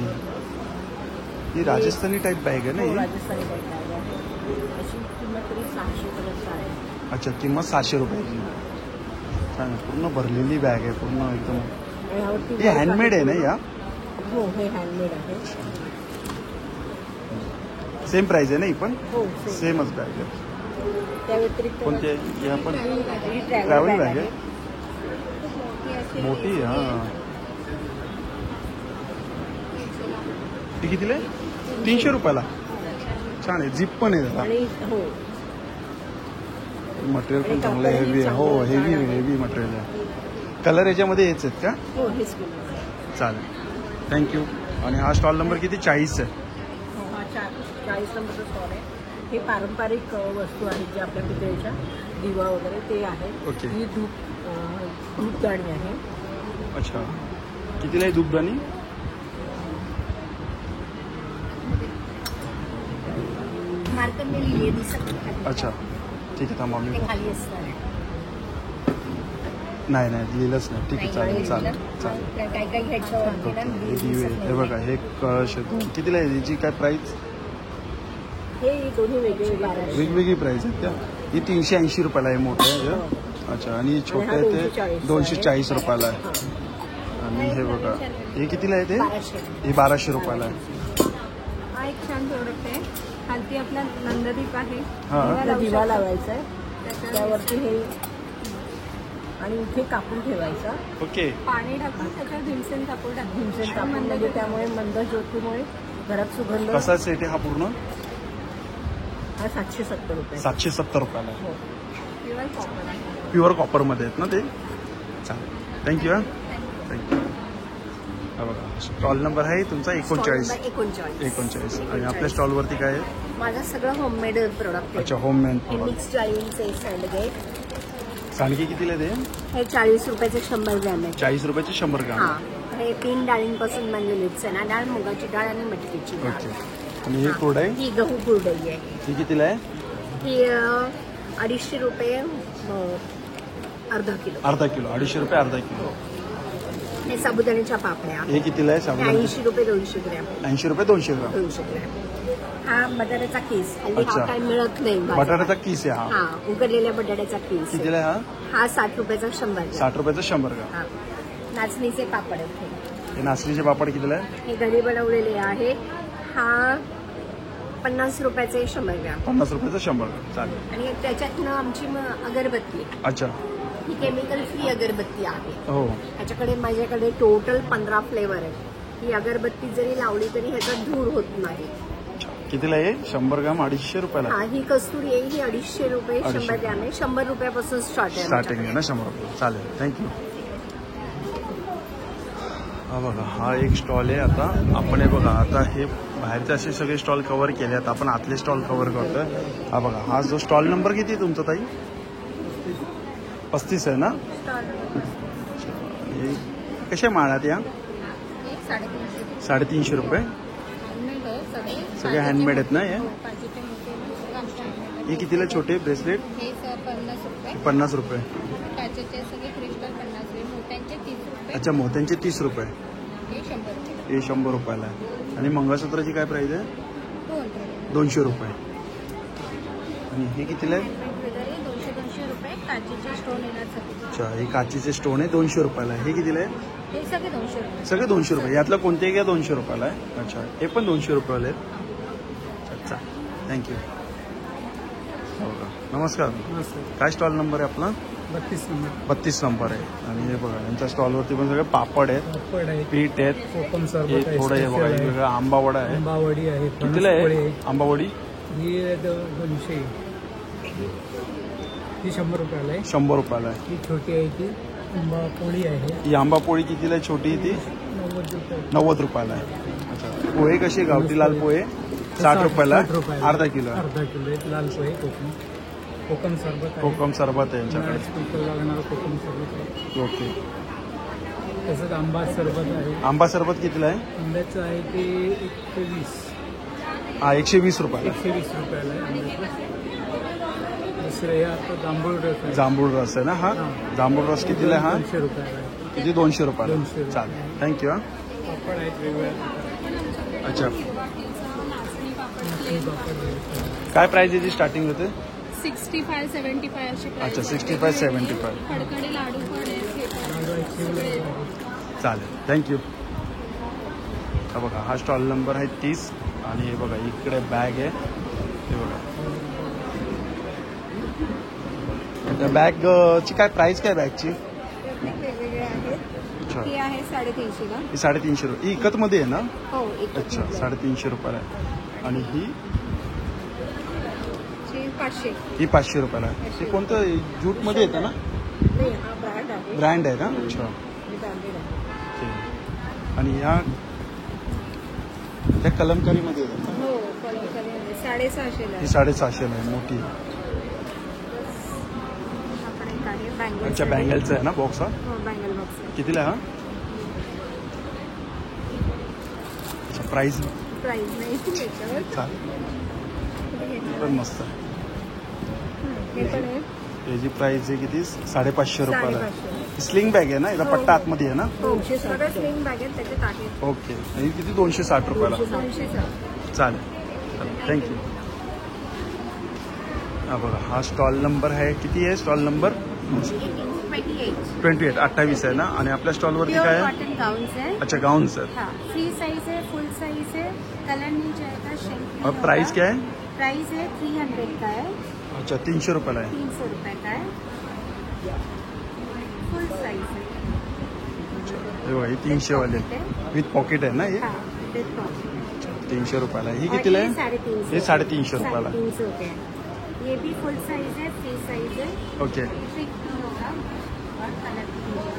ही राजस्थानी टाईप बॅग आहे ना हो, ही? राजस्थानी बॅग आहे. अशी किंमत तरी 600 पर्यंत आहे. अच्छा किंमत 700 रुपयाची. छान पूर्ण भरलेली बॅग आहे पूर्ण एकदम. यावरती ही हँडमेड आहे ना या? हो हे हँडमेड आहे. सेम प्राइस आहे ना ही पण? हो सेमच बॅग आहे. त्या व्यतिरिक्त कोणते? या पण ही ट्रॅव्हल बॅग आहे. मोठी मोठी हां. ती कितीला आहे? 300 रुपयाला. छान आहे. जिप पण आहे त्याला. आणि हो मटेरियल पण चांगलं आहे. हेवी आहे. हो हेवी मटेरियल आहे. कलर याच्यामध्ये हेच आहेत का? हो हेच किलो. चालेल थँक्यू. आणि हा स्टॉल नंबर किती? 40 आहे. हा 40 नंबरचा स्टॉल आहे. हे पारंपरिक वस्तू आहेत ज्या आपल्या पितळेच्या दिवा वगैरे ते आहेत. ओके. ही धूपदाणी आहे. अच्छा कितीला आहे धूपदाणी? मार्करने लिहिली दिसत. अच्छा ठीक आहे थांबा मी खाली असतं. नाही लिहिलंच नाही. ठीक आहे, चालेल चालेल चालेल. काय काय घ्यायचं हे दिवे हे बघा, हे कळश कितीला आहे, याची काय प्राईस? हे दोन्ही वेगवेगळे वेगवेगळी प्राईस आहेत त्या. ही 380 रुपयाला आहे मोठे आहे हे. अच्छा, आणि छोटे आहे ते 240 रुपयाला आहे. आणि हे बघा, हे कितीला आहे ते? हे 1200 रुपयाला आहे. हा एक छान प्रोडक्ट आहे. खालती आपला नंददीप आहे. हां, दिवा लावायचा आहे त्यावरती हे, आणि इथे कापून ठेवायचा. ओके. पाणी टाकून त्याच्यावर भीमसेन कापूर टाकून भीमसेन कापूर म्हणजे त्यामुळे मंद ज्योतीमुळे घरात सुगंध. कसा सेट आहे हा पूर्ण? हा 770 रुपये. 770 रुपयाला आहे. हो. प्युअर कॉपर आहे. प्युअर कॉपरमध्ये आहेत ना ते. चालेल, थँक्यू. हां, थँक्यू. हा बघा, स्टॉल नंबर आहे तुमचा 39. 39. आणि आपल्या स्टॉलवरती काय आहे? माझं सगळं होममेड प्रोडक्ट अच्छा, होममेड हे प्रोडक्ट. मिक्स डाळींचे सांडगे. सांडगे कितीला आहे ते? हे 40 रुपयाचे 100 ग्रॅम आहे. 40 रुपयाचे 100 ग्राम. हा, हे 3 डाळींपासून बनलेली चणा डाळ, मुगाची डाळ आणि मटकीची डाळ. ओके. आणि हे कोड आहे? ही गहू कुरडई आहे. ही कितीला आहे? ही 250 रुपये अर्धा किलो. अर्धा किलो. 250 रुपये अर्धा किलो. हे साबुदाण्याच्या पापड्या. हे कितीला आहे? 80 रुपये 200 ग्रॅम. 80 रुपये 200 ग्राम. 200 ग्रॅम. हा बटाट्याचा किस. हल्ली अच्छा. हा काय मिळत नाही बाजारात. बटाट्याचा किस आहे हा. हा, उकडलेल्या बटाट्याचा किस. कितीला आहे हा? हा 60 रुपयाचा 100 ग्रॅम. 60 रुपयाचा 100 ग्राम. हा, नाचणीचे पापड आहेत हे. हे नाचणीचे पापड कितीला आहे? हे घरी बनवलेले आहे. हा 50 रुपयाचे 100 ग्रॅम. 50 रुपयाचा 100 ग्राम. चालेल. आणि त्याच्यातनं आमची अगरबत्ती, अच्छा. ही केमिकल फ्री अगरबत्ती आहे. हो. ह्याच्याकडे माझ्याकडे टोटल 15 फ्लेवर आहेत. ही अगरबत्ती जरी लावली तरी ह्याचा धूर होत नाही. कितीला आहे? 100 ग्राम 250 रुपयाला. हा, ही कस्तुरी आहे. ही 250 रुपये 100 250. ग्रॅम आहे. 100 रुपयापासून स्टार्ट आहे स्टार्टिंग आहे आमच्याकडे. ना 100 रुपये. चालेल, थँक्यू. हा बघा, हा एक स्टॉल आहे. आता आपण हे बघा, आता हे बाहेरचे असे सगळे स्टॉल कव्हर केले. आता आपण आतले स्टॉल कव्हर करतोय. हा बघा, हा जो स्टॉल नंबर किती आहे तुमचा ताई? 35 आहे ना? हे कशा माळात या? 350 रुपये. सगळे हँडमेड आहेत ना हे? हे कितीला छोटे ब्रेसलेट? हे 50 50 रुपये. रुपये. काचेचे सगळे क्रिस्टल 50 रुपये. मोत्यांचे 30 रुपये. अच्छा, मोत्यांचे 30 रुपये. हे 100 रुपये. हे 100 रुपयाला आहे. आणि मंगळसूत्राची काय प्राईस आहे? 200 रुपये. आणि हे कितीला आहे? 200 रुपये. काचेचे स्टोन येणार सगळे. अच्छा, हे काचेचे स्टोन आहे 200 रुपयाला आहे. हे कितीला आहे? हे सगळे 200 रुपये. सगळे 200 रुपये. यातलं कोणतेही घ्या 200 रुपयाला आहे. अच्छा, हे पण 200 रुपयाला आहेत. अच्छा, थँक्यू. हो का, नमस्कार. काय स्टॉल नंबर आहे आपला? 32 नंबर आहे. आणि हे बघा, यांच्या स्टॉलवरती पण सगळे पापड आहेत, पीठ आहेत. कोकम हे सरबत आहे, थोडं हे बघा, स्पेशल आहे. वेगळं आंबावडा आहे. आंबावडी आहे, कितीला फणसपोळी आहे आंबावडी? ही 200. ही 100 रुपयाला आहे. 100 रुपयाला आहे. ही छोटी आहे ती आंबापोळी आहे, ही आंबापोळी कितीला आहे छोटी? ती 90 रुपये. 90 रुपयाला आहे. अच्छा, पोहे कसे? गावठी लाल पोहे 60 रुपयाला, 60 रुपयाला. अर्धा किलो. अर्धा किलो आहे. लाल पोहे कोकम सरबत आहे. कोकम सरबत आहे यांच्याकडे. स्पेशल लागणार कोकम सरबत आहे. ओके. तसंच आंबा सरबत आहे. आंबा सरबत कितीला आहे? आंब्याचं आहे ते 120. हा, 120 रुपयाला. 120 रुपयाला आहे आंब्याचं. दुसरं हे आता जांभूळ रस आहे. जांभूळ रस आहे ना हा? जांभूळ रस कितीला आहे हा? 200 रुपयाला आहे. किती? 200 रुपयाला. 200 रुपये. चालेल, थँक्यू. हा, पापड आहेत वेगवेगळ्या. अच्छा. पापड आहे. काय प्राइस याची स्टार्टिंग होते? 65, 75 अशी price अच्छा, आहे. 65, 75. खडखडे लाडू पण आहेत. सगळे चालेल, थँक्यू. हा बघा, हा स्टॉल नंबर आहे 30. आणि हे बघा, इकडे बॅग आहे. हे बघा, त्या बॅगची काय प्राइस काय बॅगची? वेगवेगळे आहेत. अच्छा, ही आहे 350 ला. ही 350 रुपये. ही इकतमध्ये आहे ना? हो, एक अच्छा, 350 रुपयाला आहे. आणि ही 500. ही 500 रुपयाला आहे. हे कोणतं ज्यूटमध्ये येतं ना? नाही, हा ब्रँड आहे. ब्रँड आहे ना? अच्छा, मी ब्रँडेड आहे. ठीक. आणि ह्या त्या कलमकारीमध्ये येतात. हो, कलमकारीमध्ये 650 ला ही आहे. 750 आहे, मोठी. आपण एक आहे बँगल. अच्छा, बँगलचा आहे ना बॉक्स हा? हो, बँगल बॉक्स आहे. कितीला हा? अच्छा, प्राईस प्राइस नाही याच्यावर. चालेल, हे पण मस्त आहे. पण आहे याची प्राईस आहे किती? 550 रुपयाला आहे. 550. स्लिंग बॅग आहे ना, याचा पट्टा आतमध्ये आहे ना. सगळं स्लिंग बॅग आहेत त्याच्यात आहे. ओके, ही किती 260 रुपयाला. 260. चालेल, थँक्यू. हा बघा, हा स्टॉल नंबर आहे. किती आहे स्टॉल नंबर? 28 28 आहे ना. आणि आपल्या स्टॉलवरती काय आहे? कॉटन गाउन्स है अच्छा, गाउन्स आहेत. हाँ, फ्री साइज है, फुल साइज है, कलर नहीं जाएगा, शेंक और प्राइस क्या है? प्राइस है 300 का है, अच्छा, 300 रुपयाला आहे. 300 रुपए का है, फुल साइज है. हे बघा, ही 300 वाले विथ पॉकेट आहे ना हे. हाँ, विथ पॉकेट. 300 रुपयाला आहे. ही और कितीला ये आहे? 350. हे 350 रुपयाला. 350 रुपए है. ये भी फुल साइज है, फ्री साइज है, ओके. फिट भी होगा और कलर भी होगा.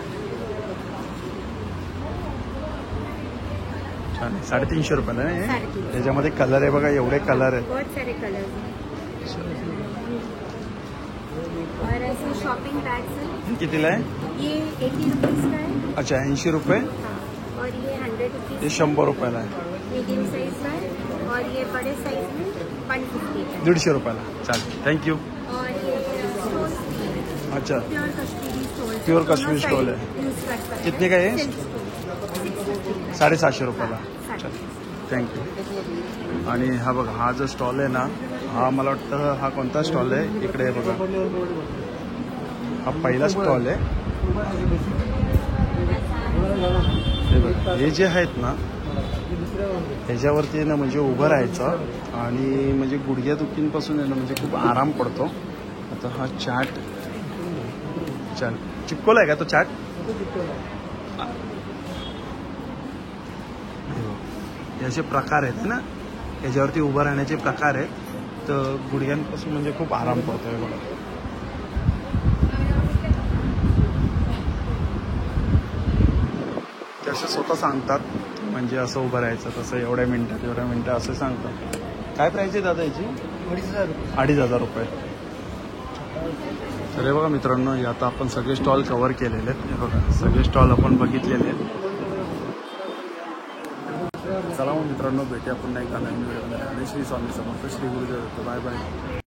छान आहे. 350 रुपयाला आहे हे. 350. त्याच्यामध्ये कलर आहे बघा, एवढे कलर आहेत. बहुत सारे कलर्स हैं. और ऐसे शॉपिंग बैग्स हैं, ही कितीला आहे? ये 80 रुपीज़ का है. अच्छा, 80 रुपये. हाँ, और ये 100 रुपीज़ हे 100 रुपयाला आहे. मीडियम साइज का है, और ये बड़े साइज में 150 का है. 150 रुपयाला. चालेल, थँक्यू. और ये स्टोल्स भी है, अच्छा, pure Kashmiri stole. Pure Kashmiri stole है. यूज कर सकते हैं. कितने का है? Silk stole. 650 का. 750 रुपयाला. हाँ, थँक्यू. आणि हा बघा, हा जो स्टॉल आहे ना, हा मला वाटतं हा कोणता स्टॉल आहे? इकडे आहे बघा, हा पहिला स्टॉल आहे. हे बघा, हे जे आहेत ना, ह्याच्यावरती ना म्हणजे उभं राहायचं आणि म्हणजे गुडघ्यादुखींपासून आहे ना म्हणजे खूप आराम पडतो. आता हा चाट चिपकोला आहे का तो चाट? याचे प्रकार आहेत ना, याच्यावरती उभं राहण्याचे प्रकार आहेत. तर गुडघ्यांपासून म्हणजे खूप आराम पडतो आहे बघा. ते असं स्वतः सांगतात म्हणजे असं उभं राहायचं, तसं एवढ्या मिनटात असं सांगतात. काय प्राईस आहे दादा याची? 2,500 रुपये. तर हे बघा मित्रांनो, हे आता आपण सगळे स्टॉल कव्हर केलेले आहेत. हे बघा, सगळे स्टॉल आपण बघितलेले आहेत. चला मग मित्रांनो, भेटूया पुन्हा एकदा नवीन व्हिडिओमध्ये. आणि श्री स्वामी समर्थ, श्री गुरुदेव. Bye bye.